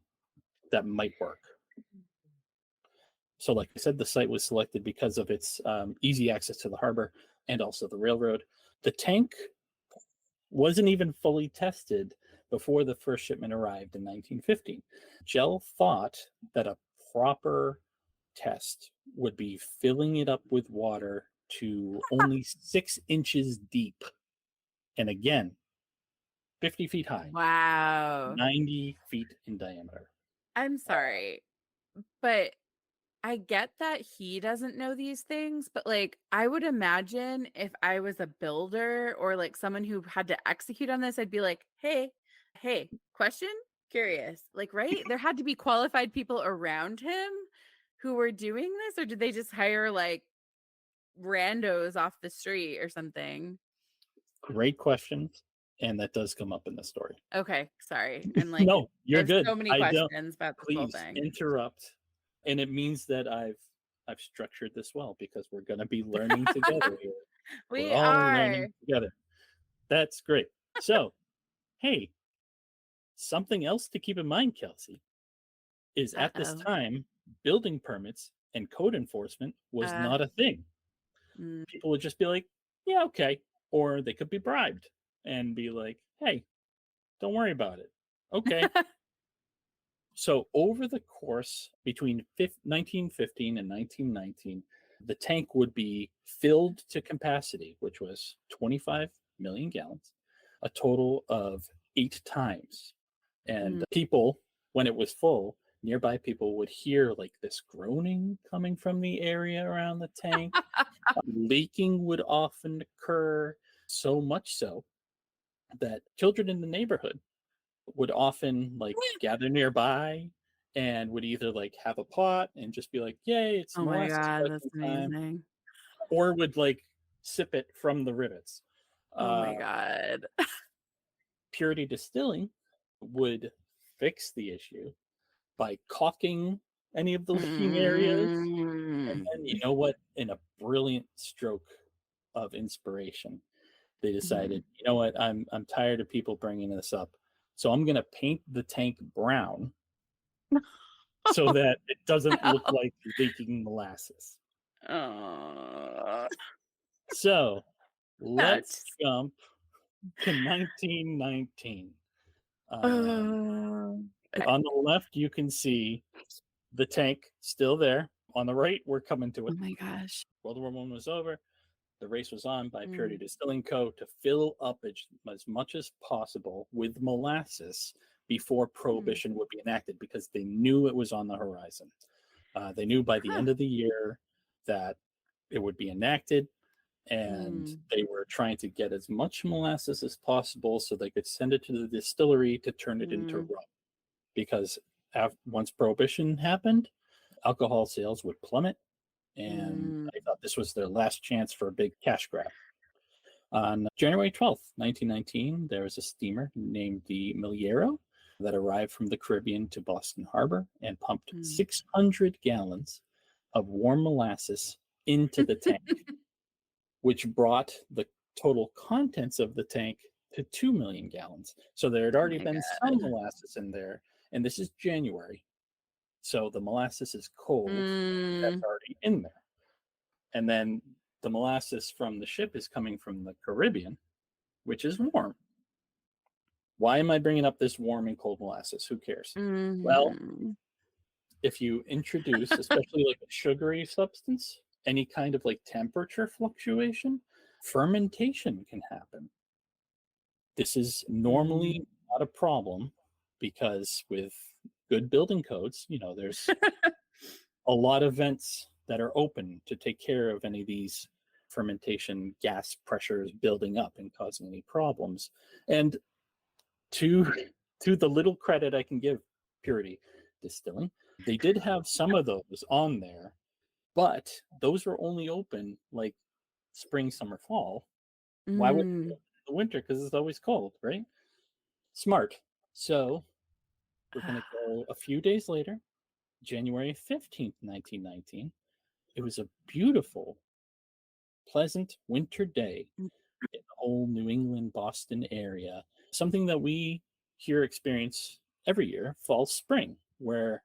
S1: that might work. So like I said, the site was selected because of its easy access to the harbor and also the railroad. The tank wasn't even fully tested before the first shipment arrived in 1915. Gell thought that a proper test would be filling it up with water to only 6 inches deep. And again, 50 feet high,
S2: Wow.
S1: 90 feet in diameter.
S2: I'm sorry, but I get that he doesn't know these things, but like I would imagine if I was a builder or like someone who had to execute on this, I'd be like, hey, question? Curious. Like, right? There had to be qualified people around him who were doing this, or did they just hire like randos off the street or something?
S1: Great questions. And that does come up in the story.
S2: Okay, sorry. I'm like,
S1: No,
S2: I
S1: you're
S2: have
S1: good.
S2: so many
S1: I don't.
S2: questions about this whole
S1: Please
S2: thing.
S1: interrupt. And it means that I've structured this well because we're going to be learning together here.
S2: We
S1: We're all learning
S2: are.
S1: together. That's great. So, hey, something else to keep in mind, Kelsey, is at this
S2: Uh-oh.
S1: time, building permits and code enforcement was not a thing.
S2: Mm.
S1: People would just be like, yeah, okay. Or they could be bribed and be like, hey, don't worry about it. Okay. So, over the course between 1915 and 1919, the tank would be filled to capacity, which was 25 million gallons, a total of 8 times. And people, when it was full, nearby people would hear like this groaning coming from the area around the tank. Leaking would often occur, so much so that children in the neighborhood would often like gather nearby and would either like have a pot and just be like, yay, it's
S2: Oh my
S1: molasses
S2: God, that's
S1: collecting time,
S2: amazing.
S1: or would like sip it from the rivets.
S2: Oh my God.
S1: Purity Distilling would fix the issue by caulking any of the leaking areas. And then, you know what? In a brilliant stroke of inspiration, they decided, you know what? I'm tired of people bringing this up, so I'm going to paint the tank brown so that it doesn't look like leaking molasses.
S2: Oh,
S1: So let's
S2: that's
S1: jump to 1919.
S2: okay.
S1: On the left, you can see the tank still there. On the right, we're coming to
S2: Oh
S1: it.
S2: my gosh.
S1: World War I was over. The race was on by Purity
S2: Mm.
S1: Distilling Co. to fill up as much as possible with molasses before Prohibition would be enacted because they knew it was on the horizon. They knew by the end of the year that it would be enacted, and they were trying to get as much molasses as possible so they could send it to the distillery to turn it into rum. Because once Prohibition happened, alcohol sales would plummet, and I thought this was their last chance for a big cash grab. On January 12th, 1919, there was a steamer named the Miliero that arrived from the Caribbean to Boston Harbor and pumped 600 gallons of warm molasses into the tank, which brought the total contents of the tank to 2 million gallons. So there had
S2: Oh
S1: already
S2: my
S1: been some
S2: God.
S1: molasses in there, and this is January. So the molasses is cold, that's already in there. And then the molasses from the ship is coming from the Caribbean, which is warm. Why am I bringing up this warm and cold molasses? Who cares? Well, if you introduce, especially like a sugary substance, any kind of like temperature fluctuation, fermentation can happen. This is normally not a problem because with good building codes, there's a lot of vents that are open to take care of any of these fermentation gas pressures building up and causing any problems. And to the little credit I can give Purity Distilling, they did have some of those on there, but those were only open like spring, summer, fall. Why would they open in the winter? Because it's always cold, right? Smart. So we're going to go a few days later, January 15th, 1919. It was a beautiful, pleasant winter day in the whole New England, Boston area. Something that we here experience every year, fall, spring, where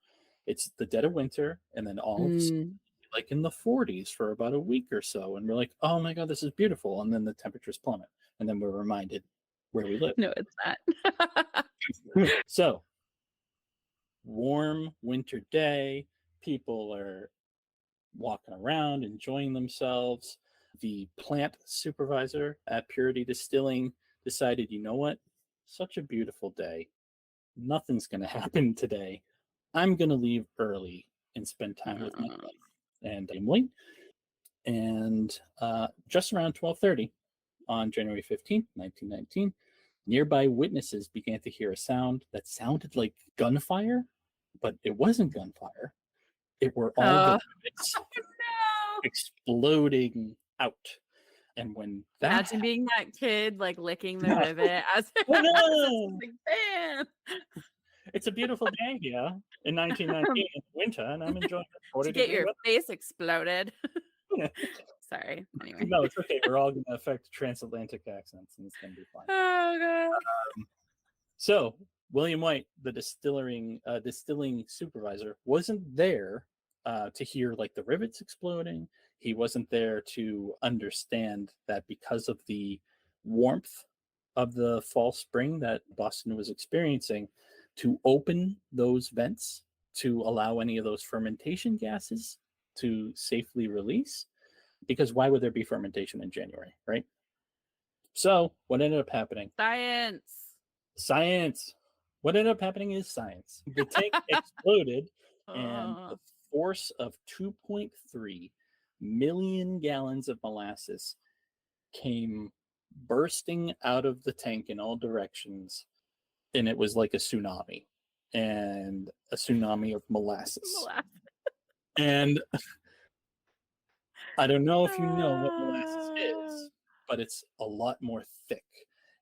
S1: it's the dead of winter and then all of a sudden, like in the 40s for about a week or so. And we're like, oh my God, this is beautiful. And then the temperatures plummet. And then we're reminded where we live.
S2: No, it's not.
S1: So, warm winter day, people are walking around, enjoying themselves. The plant supervisor at Purity Distilling decided, you know what? Such a beautiful day. Nothing's going to happen today. I'm going to leave early and spend time with my wife and family. And just around 12:30 on January 15th, 1919, nearby witnesses began to hear a sound that sounded like gunfire, but it wasn't gunfire. It were all the rivets
S2: no.
S1: exploding out. And when that
S2: Imagine being that kid, like licking the rivet as
S1: oh
S2: as it's
S1: no!
S2: like, bam.
S1: It's a beautiful day here in 1919 in winter, and I'm enjoying it.
S2: To
S1: 40
S2: get
S1: degree
S2: your
S1: weather.
S2: face exploded. Sorry. Anyway.
S1: No, it's okay. We're all going to affect transatlantic accents, and it's going to be fine.
S2: Oh god.
S1: So William White, the distilling supervisor, wasn't there to hear like the rivets exploding. He wasn't there to understand that because of the warmth of the fall spring that Boston was experiencing, to open those vents to allow any of those fermentation gases to safely release. Because why would there be fermentation in January, right? So what ended up happening? Science. What ended up happening is science. The tank exploded, and the force of 2.3 million gallons of molasses came bursting out of the tank in all directions, and it was like a tsunami, and a tsunami of molasses. And I don't know if you know what molasses is, but it's a lot more thick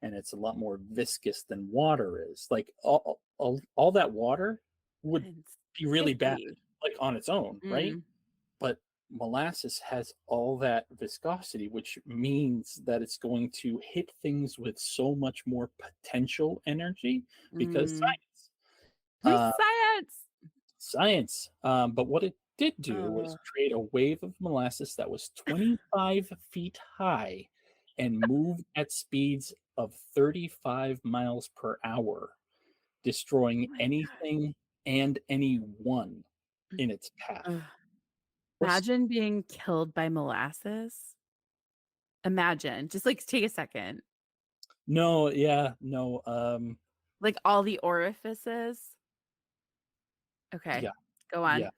S1: and it's a lot more viscous than water is. Like all that water would be really bad, like on its own, right? But molasses has all that viscosity, which means that it's going to hit things with so much more potential energy because science. But what it did do was create a wave of molasses that was 25 feet high and moved at speeds of 35 miles per hour, destroying anything and anyone in its path.
S2: Imagine being killed by molasses. Imagine. Just like take a second.
S1: No, yeah, no.
S2: Like all the orifices. Okay.
S1: Yeah.
S2: Go on.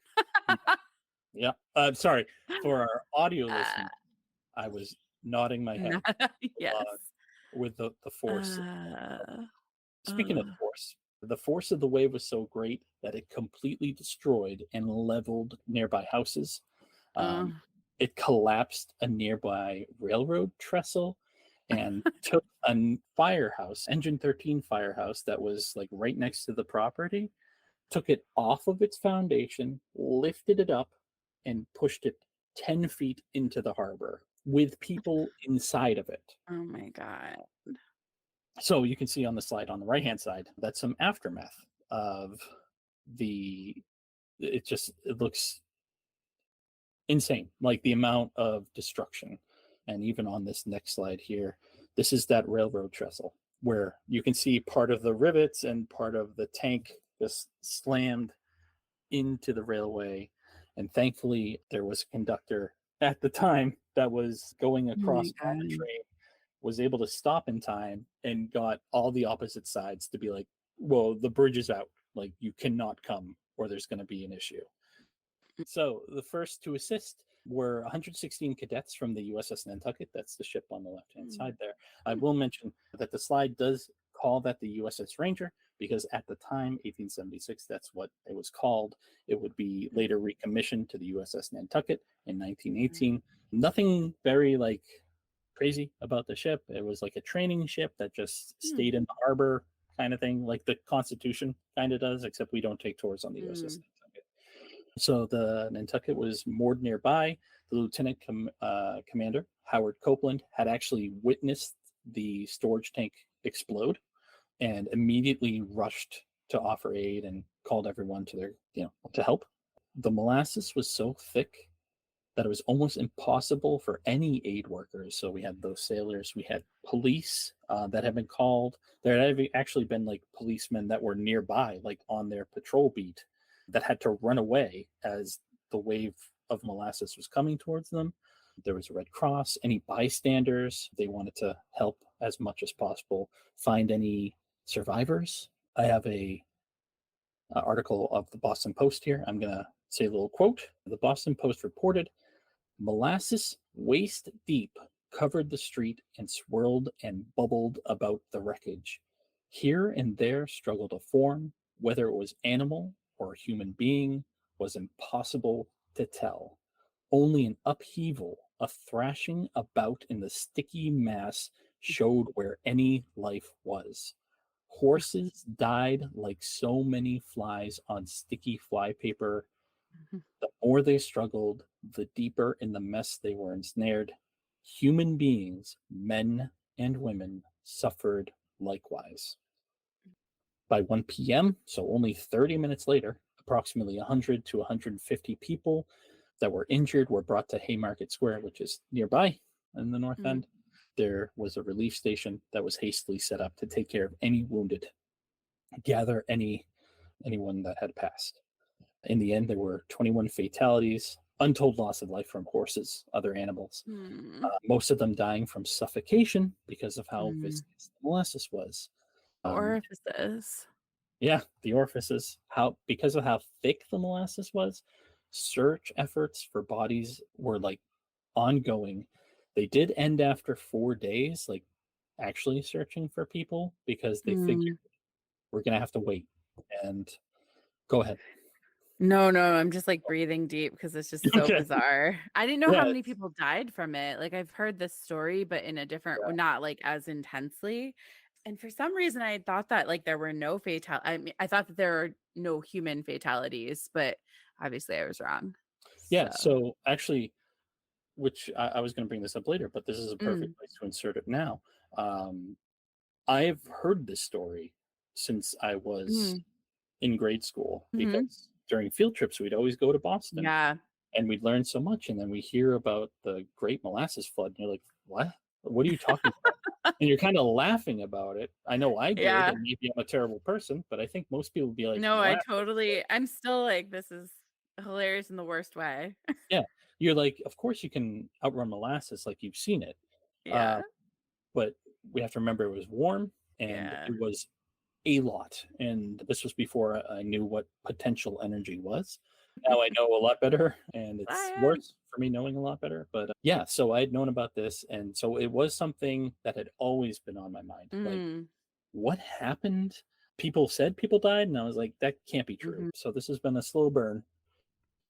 S1: Yeah. Sorry. For our audio listeners, I was nodding my head
S2: Yes.
S1: with the force. Speaking of force, the force of the wave was so great that it completely destroyed and leveled nearby houses. It collapsed a nearby railroad trestle and took a firehouse, Engine 13 firehouse that was like right next to the property, took it off of its foundation, lifted it up, and pushed it 10 feet into the harbor with people inside of it.
S2: Oh my God.
S1: So you can see on the slide on the right-hand side, that's some aftermath of it looks insane, like the amount of destruction. And even on this next slide here, this is that railroad trestle where you can see part of the rivets and part of the tank just slammed into the railway. And thankfully, there was a conductor at the time that was going across on the train, was able to stop in time and got all the opposite sides to be like, well, the bridge is out. Like, you cannot come or there's going to be an issue. So the first to assist were 116 cadets from the USS Nantucket. That's the ship on the left-hand side there. I will mention that the slide does call that the USS Ranger because at the time, 1876, that's what it was called. It would be later recommissioned to the USS Nantucket in 1918. Nothing very like crazy about the ship. It was like a training ship that just stayed in the harbor kind of thing, like the Constitution kind of does, except we don't take tours on the USS Nantucket. So the Nantucket was moored nearby. The lieutenant commander, Howard Copeland, had actually witnessed the storage tank explode and immediately rushed to offer aid and called everyone to their, to help. The molasses was so thick that it was almost impossible for any aid workers. So we had those sailors, we had police that had been called. There had actually been like policemen that were nearby, like on their patrol beat, that had to run away as the wave of molasses was coming towards them. There was a Red Cross, any bystanders, they wanted to help as much as possible, find any survivors. I have a article of the Boston Post here. I'm going to say a little quote. The Boston Post reported, molasses waist deep covered the street and swirled and bubbled about the wreckage. Here and there struggled a form, whether it was animal or a human being was impossible to tell. Only an upheaval, a thrashing about in the sticky mass showed where any life was. Horses died like so many flies on sticky flypaper. The more they struggled, the deeper in the mess they were ensnared. Human beings, men and women, suffered likewise. By 1 p.m., so only 30 minutes later, approximately 100 to 150 people that were injured were brought to Haymarket Square, which is nearby in the North End. There was a relief station that was hastily set up to take care of any wounded, gather anyone that had passed. In the end, there were 21 fatalities, untold loss of life from horses, other animals, most of them dying from suffocation because of how viscous the molasses was.
S2: Orifices.
S1: Yeah, the orifices. Because of how thick the molasses was, search efforts for bodies were like ongoing. They did end after 4 days, like actually searching for people, because they figured we're gonna have to wait. And go ahead.
S2: No, I'm just like breathing deep because it's just so
S1: Okay.
S2: bizarre. I didn't know how
S1: Yeah,
S2: many people died from it. Like I've heard this story, but in a different,
S1: yeah.
S2: not like as intensely. And for some reason, I thought that like there were no fatal. I mean, I thought that there are no human fatalities, but obviously I was wrong.
S1: Yeah,
S2: So,
S1: so actually, which I was going to bring this up later, but this is a perfect place to insert it now. Um, I've heard this story since I was
S2: mm,
S1: in grade school,
S2: hmm
S1: because during field trips, we'd always go to Boston
S2: yeah,
S1: and we'd learn so much. And then we hear about the Great Molasses Flood, and you're like, what? What are you talking about? And you're kind of laughing about it. I know I did,
S2: yeah.
S1: and maybe I'm a terrible person, but I think most people would be like,
S2: No,
S1: what?
S2: I'm still like, this is hilarious in the worst way.
S1: Yeah. You're like, of course you can outrun molasses, like you've seen it. Uh,
S2: Yeah,
S1: but we have to remember it was warm and
S2: yeah.
S1: it was a lot. And this was before I knew what potential energy was. Now I know a lot better, and it's
S2: Science.
S1: worse for me knowing a lot better. But yeah, so I had known about this. And so it was something that had always been on my mind. Like,
S2: Mm,
S1: what happened? People said people died, and I was like, that can't be true.
S2: mhm.
S1: So this has been a slow burn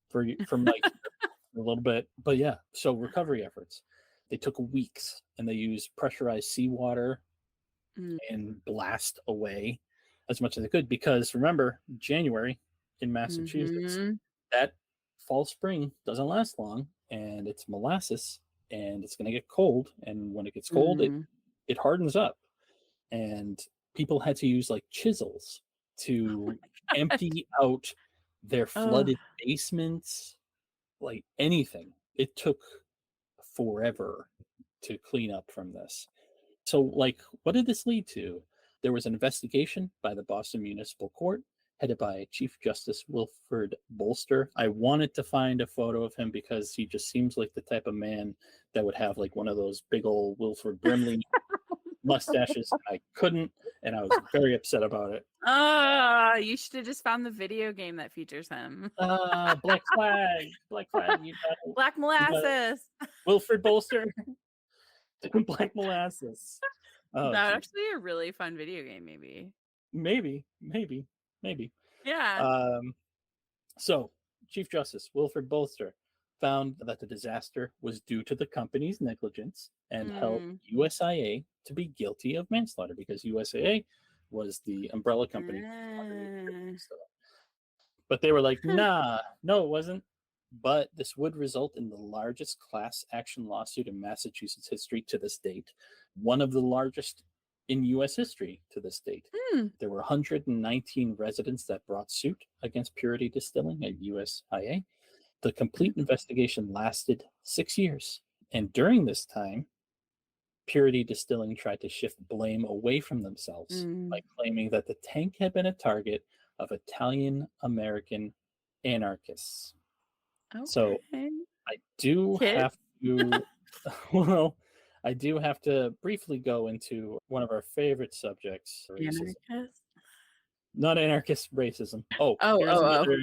S1: from like a little bit. But yeah, so recovery efforts. They took weeks, and they used pressurized seawater
S2: Mm,
S1: and blast away as much as they could, because remember, January in Massachusetts,
S2: mhm.
S1: that fall spring doesn't last long, and it's molasses, and it's going to get cold, and when it gets cold, it
S2: Mm.
S1: it hardens up, and people had to use like chisels
S2: Oh
S1: to
S2: my god.
S1: empty out their
S2: Oh.
S1: flooded basements, like anything. It took forever to clean up from this. So, like, what did this lead to? There was an investigation by the Boston Municipal Court, headed by Chief Justice Wilfred Bolster. I wanted to find a photo of him because he just seems like the type of man that would have like one of those big old Wilford Brimley mustaches. I couldn't, and I was very upset about it.
S2: Ah, you should have just found the video game that features him.
S1: Black Flag,
S2: Black
S1: you got it.
S2: molasses.
S1: Wilfred Bolster, Black Molasses. Oh,
S2: That
S1: geez.
S2: actually a really fun video game, maybe.
S1: Maybe.
S2: Yeah.
S1: Um, So, Chief Justice Wilfred Bolster found that the disaster was due to the company's negligence and held
S2: Mm.
S1: USIA to be guilty of manslaughter, because USIA was the umbrella company underneath
S2: Ah.
S1: it. So, but they were like, nah, no, it wasn't. But this would result in the largest class action lawsuit in Massachusetts history to this date, one of the largest in US history to this date.
S2: Hmm.
S1: There were 119 residents that brought suit against Purity Distilling at USIA. The complete investigation lasted 6 years. And during this time, Purity Distilling tried to shift blame away from themselves by
S2: Mm,
S1: claiming that the tank had been a target of Italian American anarchists. So
S2: okay.
S1: I do
S2: Kids?
S1: have to, well, I do have to briefly go into one of our favorite subjects, racism.
S2: Anarchist?
S1: Not anarchist racism. Oh,
S2: Oh, oh, oh.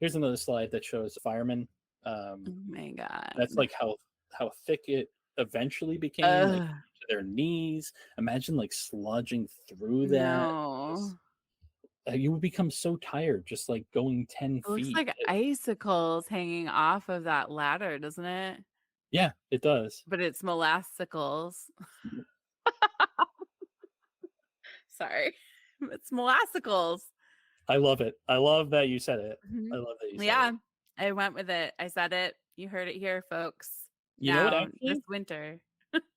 S1: here's another slide that shows firemen.
S2: Oh my
S1: That's
S2: God.
S1: like how thick it eventually became, like
S2: Ugh,
S1: to their knees. Imagine like sludging through that. Just,
S2: no.
S1: you would become so tired just like going 10
S2: It looks
S1: feet.
S2: like icicles hanging off of that ladder, doesn't it?
S1: Yeah, it does.
S2: But it's molassicles. Sorry. It's molassicles.
S1: I love it. I love that you said it. I
S2: Mhm.
S1: love that you said
S2: Yeah,
S1: it.
S2: I went with it. I said it. You heard it here, folks.
S1: You know what,
S2: Now, this
S1: actually?
S2: winter.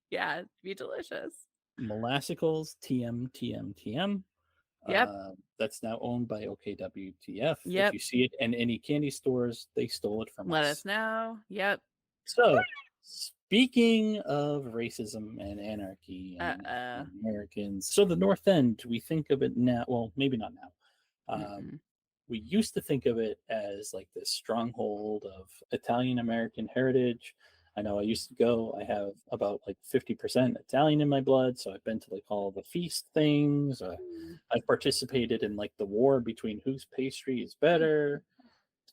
S2: Yeah, it'd be delicious.
S1: Molassicles, TM, TM, TM.
S2: Yep.
S1: That's now owned by OKWTF. If
S2: Yep.
S1: you see it in any candy stores, they stole it from
S2: Let us
S1: us.
S2: know. Yep.
S1: So, speaking of racism and anarchy and
S2: Uh-oh.
S1: Americans, so the North End, we think of it now, well, maybe not now.
S2: Mm-mm.
S1: We used to think of it as like this stronghold of Italian American heritage. I know I used to go, I have about like 50% Italian in my blood. So I've been to like all the feast things.
S2: Mm.
S1: I've participated in like the war between whose pastry is better.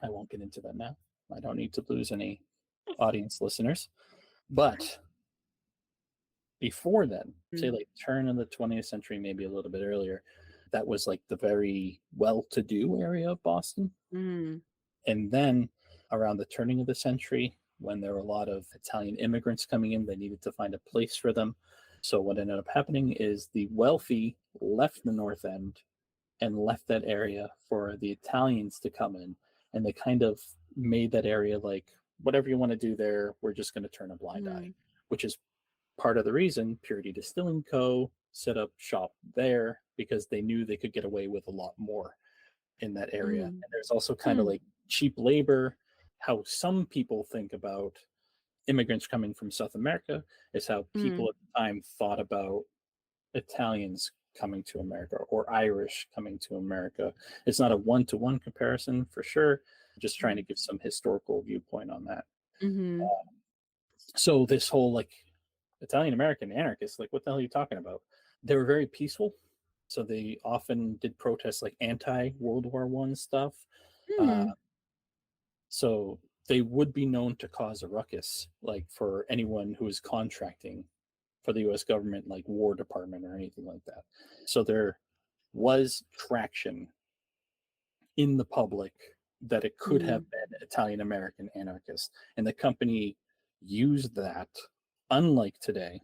S1: I won't get into that now. I don't need to lose any audience listeners. But before then, say
S2: Mm.
S1: like turn of the 20th century, maybe a little bit earlier, that was like the very well to do area of Boston.
S2: Mm.
S1: And then around the turning of the century, when there were a lot of Italian immigrants coming in, they needed to find a place for them. So what ended up happening is the wealthy left the North End and left that area for the Italians to come in. And they kind of made that area like, whatever you want to do there, we're just going to turn a blind eye,
S2: Mm.
S1: which is part of the reason Purity Distilling Co. set up shop there because they knew they could get away with a lot more in that area.
S2: Mm.
S1: And there's also kind of
S2: Mm.
S1: like cheap labor. How some people think about immigrants coming from South America is how people
S2: Mm.
S1: at the time thought about Italians coming to America or Irish coming to America. It's not a one-to-one comparison for sure. Just trying to give some historical viewpoint on that.
S2: Mm-hmm.
S1: So this whole like Italian American anarchists, like what the hell are you talking about? They were very peaceful. So they often did protests like anti World War One stuff. Uh,
S2: Mm.
S1: so they would be known to cause a ruckus, like for anyone who is contracting for the US government, like War Department or anything like that. So there was traction in the public that it could have
S2: Mm.
S1: been Italian American anarchists. And the company used that, unlike today,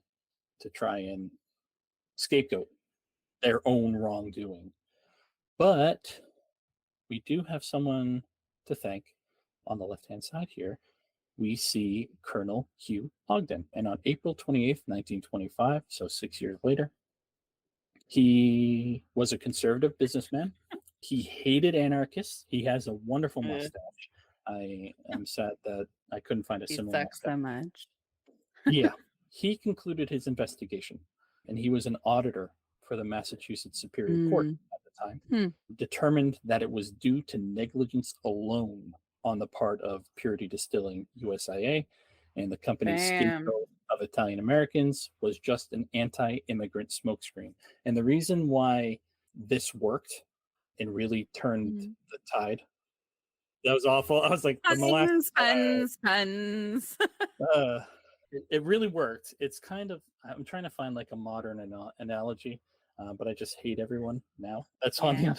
S1: to try and scapegoat their own wrongdoing. But we do have someone to thank on the left hand side here. We see Colonel Hugh Ogden. And on April 28th, 1925, so 6 years later, he was a conservative businessman. He hated anarchists. He has a wonderful
S2: Ugh.
S1: mustache. I am sad that I couldn't find a
S2: He
S1: similar
S2: sucks
S1: mustache.
S2: so much.
S1: Yeah. He concluded his investigation, and he was an auditor for the Massachusetts Superior Court
S2: Mm.
S1: at the time,
S2: Hmm.
S1: determined that it was due to negligence alone on the part of Purity Distilling USIA, and the company's
S2: Bam.
S1: scapegoat of Italian Americans was just an anti immigrant smokescreen. And the reason why this worked and really turned
S2: Mm.
S1: the tide, that was awful. I was like, the molasses.
S2: Puns, puns, puns.
S1: Uh, it really worked. It's kind of, I'm trying to find like a modern analogy, but I just hate everyone now. That's on
S2: Yeah.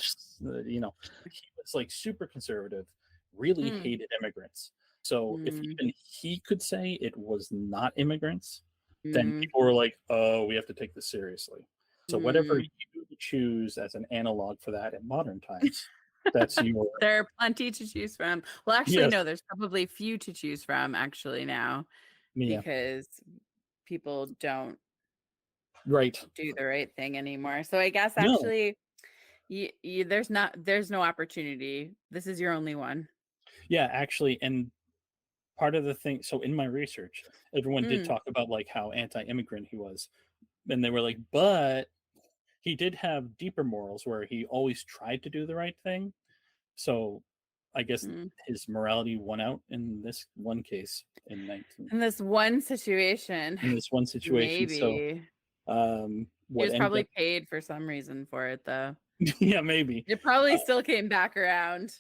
S1: you know, he was like super conservative, really
S2: Mm.
S1: hated immigrants. So if
S2: Mm.
S1: even he could say it was not immigrants, then
S2: Mm.
S1: people were like, oh, we have to take this seriously. So whatever
S2: Mm.
S1: you choose as an analog for that in modern times, that's your,
S2: There are plenty to choose from. Well, actually,
S1: yes,
S2: no, there's probably few to choose from actually now
S1: yeah,
S2: because people don't
S1: right.
S2: do the right thing anymore. So I guess
S1: No,
S2: actually there's no opportunity. This is your only one.
S1: yeah, actually, and part of the thing, so in my research, everyone did
S2: Mm,
S1: talk about like how anti-immigrant he was, and they were like, but he did have deeper morals where he always tried to do the right thing. So I guess
S2: mm.
S1: his morality won out in this one case
S2: In this one situation,
S1: in this one situation. So
S2: maybe. He
S1: what
S2: was
S1: ended
S2: probably
S1: up
S2: paid for some reason for it, though.
S1: yeah, maybe.
S2: It probably
S1: Uh,
S2: still came back around.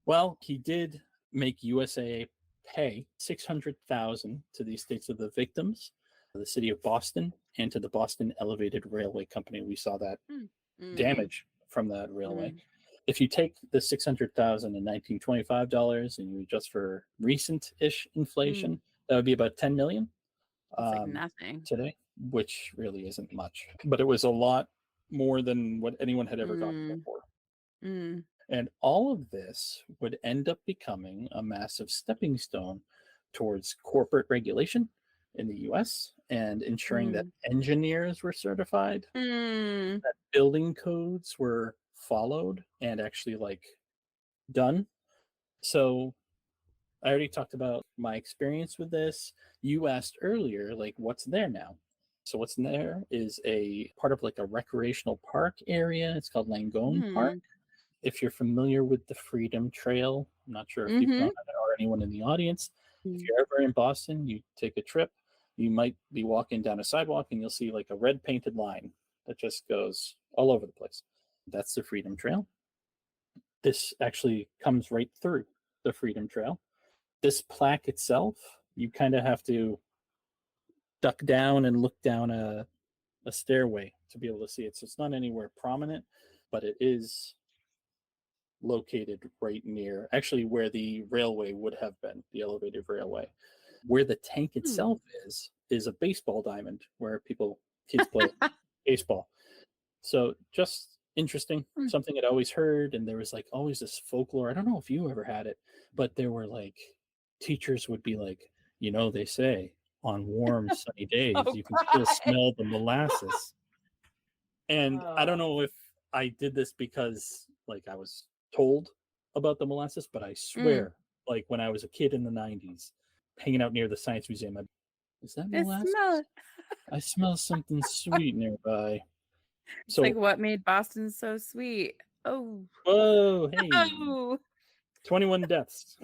S1: well, he did make USAA pay 600,000 to the estates of the victims, the city of Boston, and to the Boston Elevated Railway Company. We saw that
S2: Mm, mm,
S1: damage from that railway.
S2: mm,
S1: If you take the 600,000 in 1925 dollars and you adjust for recent-ish
S2: mm.
S1: inflation, that would be about 10 million
S2: It's like
S1: um,
S2: nothing.
S1: today, which really isn't much, but it was a lot more than what anyone had ever gotten
S2: Mm,
S1: before.
S2: mm,
S1: And all of this would end up becoming a massive stepping stone towards corporate regulation in the US and ensuring that
S2: mm,
S1: engineers were certified,
S2: mm,
S1: that building codes were followed and actually like done. So I already talked about my experience with this. You asked earlier, like, what's there now? So what's there is a part of like a recreational park area. It's called Langone Park.
S2: mm,
S1: If you're familiar with the Freedom Trail, I'm not sure if you've gone
S2: mhm,
S1: on it or anyone in the audience. If
S2: mm.
S1: you're ever in Boston, you take a trip, you might be walking down a sidewalk and you'll see like a red painted line that just goes all over the place. That's the Freedom Trail. This actually comes right through the Freedom Trail. This plaque itself, you kind of have to duck down and look down a stairway to be able to see it. So it's not anywhere prominent, but it is located right near, actually, where the railway would have been, the elevated railway. Where the tank
S2: Hmm.
S1: itself is a baseball diamond where kids play baseball. So just interesting,
S2: Mm.
S1: something I'd always heard, and there was like always this folklore. I don't know if you ever had it, but there were like teachers would be like, they say on warm sunny days
S2: Oh
S1: you can still
S2: God.
S1: smell the molasses. And I don't
S2: Oh.
S1: know if I did this because like I was told about the molasses, but I
S2: Mm.
S1: swear, like when I was a kid in the 90s, hanging out near the science museum, is that
S2: I smell
S1: molasses?
S2: it.
S1: I smell something sweet nearby.
S2: It's like
S1: So,
S2: what made Boston so sweet. Oh.
S1: whoa, hey,
S2: Oh.
S1: 21 deaths.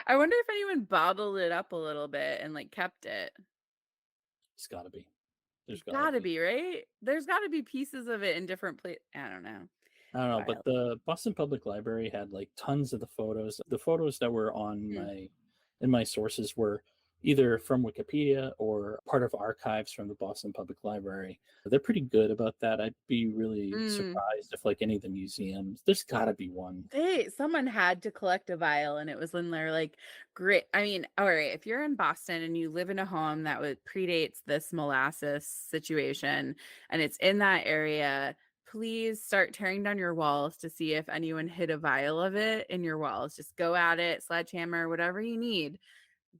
S2: I wonder if anyone bottled it up a little bit and like kept it.
S1: It's gotta be. There's gotta
S2: Gotta
S1: be.
S2: be, right? There's gotta be pieces of it in different places. I don't know.
S1: I don't know, but
S2: Wild.
S1: the Boston Public Library had like tons of the photos. The photos that were on
S2: Mm.
S1: my sources were either from Wikipedia or part of archives from the Boston Public Library. They're pretty good about that. I'd be really
S2: Mm.
S1: surprised if like any of the museums, there's gotta be one.
S2: Someone had to collect a vial, and it was when they're like, great. I mean, all right, if you're in Boston and you live in a home that would predates this molasses situation and it's in that area, please start tearing down your walls to see if anyone hid a vial of it in your walls. Just go at it, sledgehammer, whatever you need,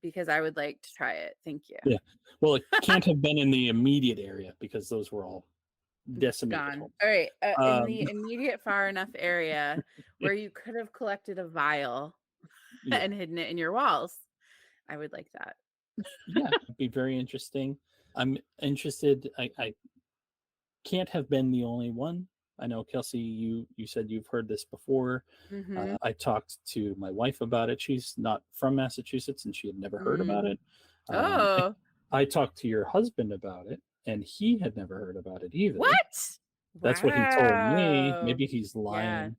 S2: because I would like to try it. Thank you.
S1: Yeah. Well, it can't have been in the immediate area because those were all decimated
S2: Gone.
S1: homes.
S2: All right. In
S1: Um,
S2: the immediate far enough area where you could have collected a vial
S1: yeah.
S2: and hidden it in your walls. I would like that.
S1: Yeah. It'd be very interesting. I'm interested. I can't have been the only one. I know, Kelsey, you said you've heard this before.
S2: Mhm.
S1: I talked to my wife about it. She's not from Massachusetts and she had never heard
S2: Mm.
S1: about it. Um, I,
S2: Oh,
S1: I talked to your husband about it and he had never heard about it either.
S2: what?
S1: That's what he told me.
S2: Wow.
S1: Maybe he's
S2: Yeah,
S1: lying.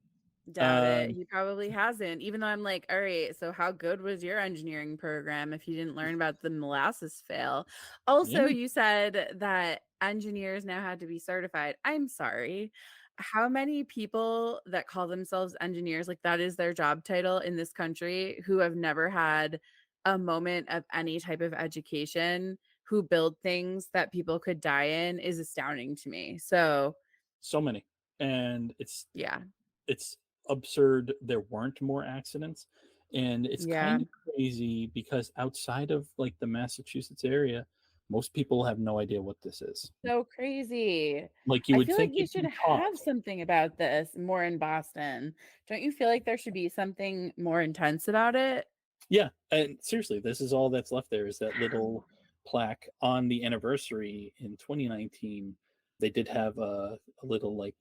S2: doubt it.
S1: Um,
S2: He probably hasn't. Even though I'm like, all right, so how good was your engineering program if you didn't learn about the molasses fail? Also,
S1: yeah,
S2: you said that engineers now had to be certified. I'm sorry. How many people that call themselves engineers, like that is their job title in this country, who have never had a moment of any type of education, who build things that people could die in, is astounding to me. So,
S1: so many. And
S2: yeah.
S1: it's absurd there weren't more accidents. And it's
S2: Yeah.
S1: kind of crazy because outside of like the Massachusetts area, most people have no idea what this is.
S2: So crazy.
S1: Like you
S2: I
S1: would
S2: feel like
S1: think
S2: you
S1: it'd
S2: should
S1: be taught.
S2: have something about this more in Boston. Don't you feel like there should be something more intense about it?
S1: Yeah, and seriously, this is all that's left there is that little plaque on the anniversary in 2019. They did have a little, like,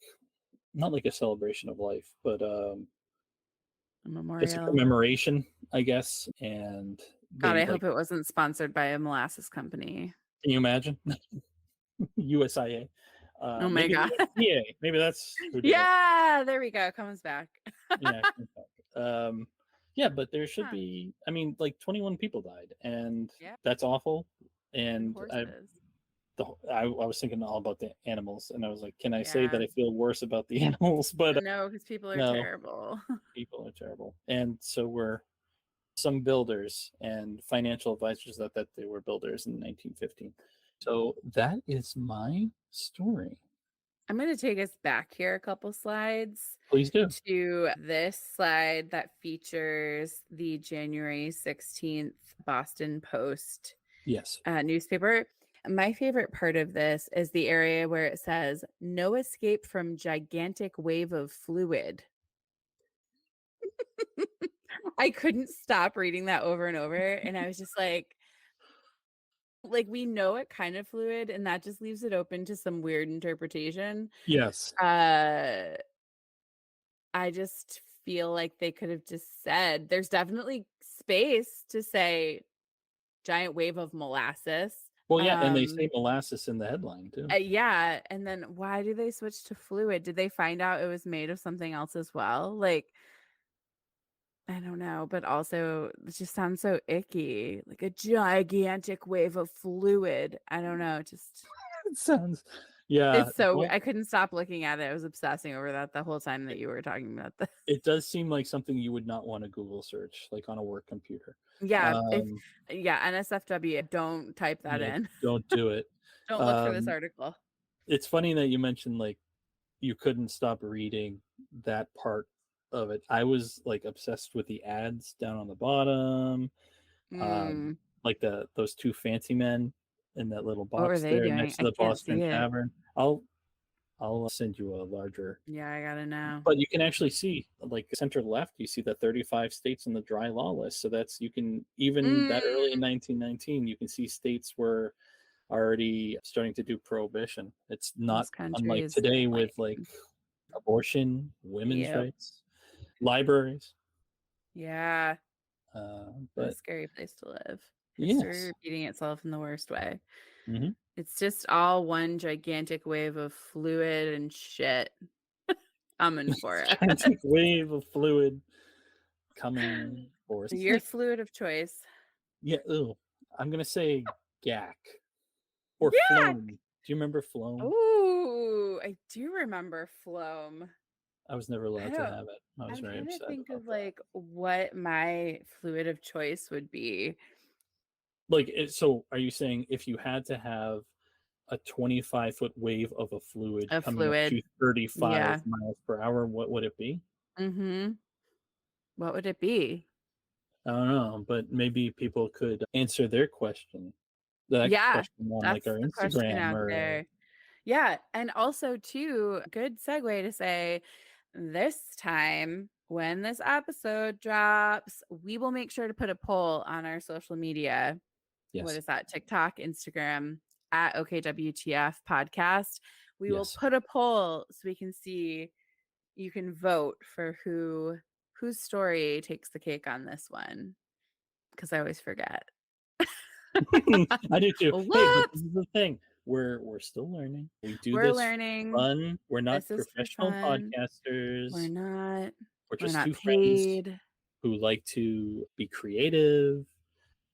S1: not like a celebration of life, but
S2: A
S1: just a
S2: memorial.
S1: commemoration, I guess. And
S2: God,
S1: they
S2: I
S1: like,
S2: hope it wasn't sponsored by a molasses company.
S1: can you imagine? USIA,
S2: Oh my
S1: maybe the
S2: God.
S1: USDA, maybe that's who did it.
S2: Yeah, there we go. Comes back.
S1: Yeah, yeah, but there should
S2: Huh.
S1: be. I mean, like 21 people died, and
S2: Yep.
S1: that's awful.
S2: And
S1: And
S2: horses.
S1: I was thinking all about the animals, and I was like, can I say that
S2: Yeah.
S1: I feel worse about the animals? But
S2: No, because people are
S1: no,
S2: terrible.
S1: people are terrible, and so were some builders and financial advisors that they were builders in 1915. So that is my story.
S2: I'm going to take us back here a couple slides
S1: Please do.
S2: to this slide that features the January 16th Boston Post
S1: Yes.
S2: newspaper. My favorite part of this is the area where it says, "No escape from gigantic wave of fluid." I couldn't stop reading that over and over. And I was just like, we know it kind of fluid, and that just leaves it open to some weird interpretation.
S1: Yes.
S2: Uh, I just feel like they could have just said, there's definitely space to say giant wave of molasses.
S1: Well, yeah, and they say molasses in the headline too.
S2: Yeah, and then why do they switch to fluid? Did they find out it was made of something else as well? Like, I don't know, but also it just sounds so icky. Like a gigantic wave of fluid. I don't know, just
S1: It sounds, yeah.
S2: it's so
S1: Don't,
S2: I couldn't stop looking at it. I was obsessing over that the whole time that you were talking about this.
S1: it does seem like something you would not want to Google search, like on a work computer.
S2: Yeah, if
S1: Um,
S2: yeah, NSFW, don't type that
S1: yeah,
S2: in.
S1: don't do it.
S2: Don't look for this
S1: Um,
S2: article.
S1: it's funny that you mentioned like you couldn't stop reading that part of it. I was like obsessed with the ads down on the bottom, um,
S2: Mm,
S1: like those two fancy men in that little
S2: what were
S1: box
S2: they
S1: there
S2: doing?
S1: next to
S2: I
S1: the
S2: can't
S1: Boston
S2: see it.
S1: Tavern. I'll send you a larger.
S2: Yeah, I gotta know.
S1: But you can actually see, like center left, you see the 35 states in the dry law list. So that's, you can, even that early in
S2: Mm,
S1: 1919, you can see states were already starting to do prohibition. It's not
S2: those
S1: unlike
S2: countries,
S1: today with
S2: like,
S1: like abortion, women's
S2: yep.
S1: rights, libraries.
S2: Yeah, what a
S1: But
S2: scary place to live. History
S1: yes.
S2: repeating itself in the worst way.
S1: Hmm.
S2: It's just all one gigantic wave of fluid and shit. Coming for it.
S1: Gigantic wave of fluid coming for us. It's
S2: Your
S1: like,
S2: fluid of choice.
S1: yeah, ew. I'm gonna say gack or
S2: Yeah.
S1: phloem. Do you remember phloem?
S2: Oh, I do remember phloem.
S1: I was never
S2: I
S1: allowed to
S2: don't
S1: have it. I was
S2: I'm
S1: very
S2: trying to
S1: upset
S2: think
S1: about
S2: of
S1: that.
S2: like what my fluid of choice would be.
S1: Like, so are you saying if you had to have a 25-foot wave of a fluid
S2: A
S1: coming at
S2: fluid.
S1: you 35
S2: Yeah.
S1: miles per hour, what would it be?
S2: Mm-hmm. What would it be?
S1: I don't know, but maybe people could answer their question, that
S2: Yeah,
S1: question on like
S2: that's
S1: our
S2: the question
S1: Instagram
S2: out
S1: or
S2: there. Yeah, and also too, good segue to say this time when this episode drops, we will make sure to put a poll on our social media. What
S1: yes,
S2: is that? TikTok, Instagram at OKWTF podcast. We will
S1: yes.
S2: put a poll so we can see, you can vote for whose story takes the cake on this one because I always forget.
S1: I do too. Hey, but this
S2: Whoops.
S1: is the thing. We're still learning. We do
S2: We're
S1: this for
S2: learning.
S1: fun. We're not
S2: This is for
S1: professional
S2: fun. We're
S1: podcasters.
S2: not
S1: We're
S2: we're
S1: just
S2: not
S1: two friends
S2: paid.
S1: who like to be creative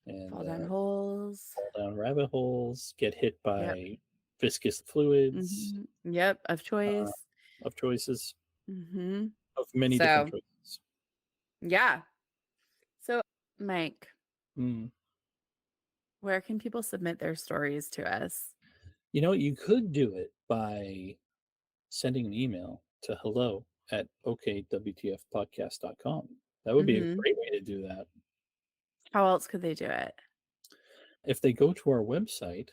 S1: and
S2: Fall down holes.
S1: fall down rabbit holes, get hit
S2: Yep.
S1: by viscous fluids
S2: Yep, of
S1: uh,
S2: choice.
S1: of choices,
S2: Mhm.
S1: of many different
S2: So,
S1: choices.
S2: yeah. So, Mike,
S1: Mm.
S2: where can people submit their stories to us?
S1: You know, you could do it by sending an email to hello@okwtfpodcast.com. That would be a
S2: Mhm.
S1: great way to do that.
S2: How else could they do it?
S1: If they go to our website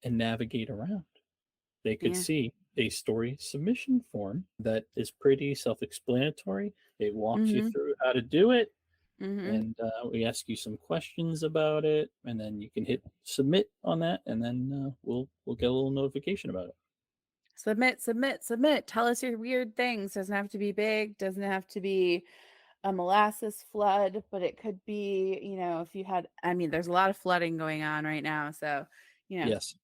S1: and navigate around, they could
S2: Yeah.
S1: see a story submission form that is pretty self explanatory. It walks you
S2: Mhm.
S1: through how to do it. and we ask you some questions about it, and then you can hit submit on that, and then we'll get a little notification about it.
S2: Submit, submit, submit. Tell us your weird things. Doesn't have to be big, doesn't have to be a molasses flood, but it could be, if you had, there's a lot of flooding going on right now. So,
S1: Yes.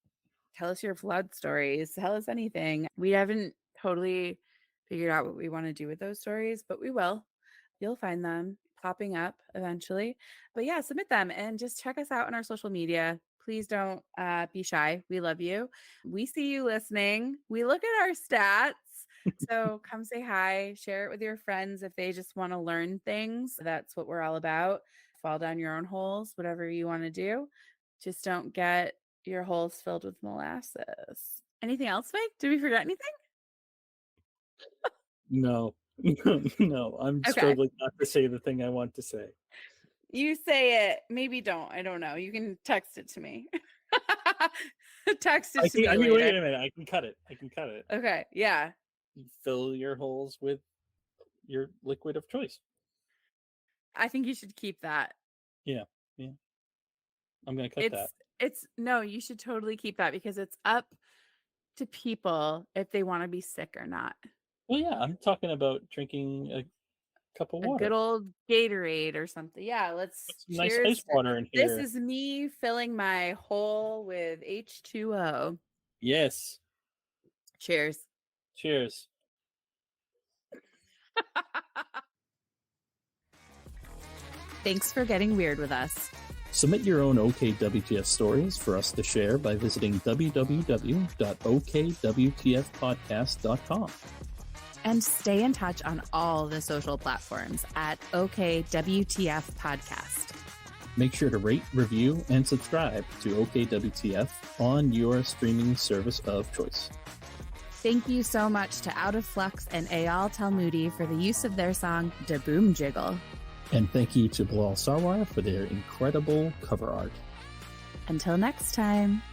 S2: tell us your flood stories. Tell us anything. We haven't totally figured out what we want to do with those stories, but we will. You'll find them popping up eventually. But yeah, submit them and just check us out on our social media. Please don't be shy. We love you. We see you listening. We look at our stats. So come say hi, share it with your friends if they just want to learn things. That's what we're all about. Fall down your own holes, whatever you want to do. Just don't get your holes filled with molasses. Anything else, Mike? Did we forget anything?
S1: No. No, I'm
S2: Okay.
S1: struggling not to say the thing I want to say.
S2: You say it. Maybe don't. I don't know. You can text it to me. Text it to me later.
S1: Wait a minute. I can cut it.
S2: Okay. Yeah.
S1: You fill your holes with your liquid of choice.
S2: I think you should keep that.
S1: Yeah. I'm going to cut that.
S2: No, you should totally keep that because it's up to people if they want to be sick or not.
S1: Well, yeah, I'm talking about drinking a cup of water.
S2: A good old Gatorade or something. Yeah, let's
S1: nice
S2: cheers.
S1: Ice water in here.
S2: This is me filling my hole with H2O.
S1: Yes.
S2: Cheers.
S1: Cheers.
S2: Thanks for getting weird with us.
S1: Submit your own OKWTF stories for us to share by visiting www.okwtfpodcast.com.
S2: And stay in touch on all the social platforms at OKWTF Podcast.
S1: Make sure to rate, review, and subscribe to OKWTF on your streaming service of choice.
S2: Thank you so much to Out of Flux and Eyal Talmudi for the use of their song, Da Boom Jiggle.
S1: And thank you to Bilal Sarwar for their incredible cover art.
S2: Until next time.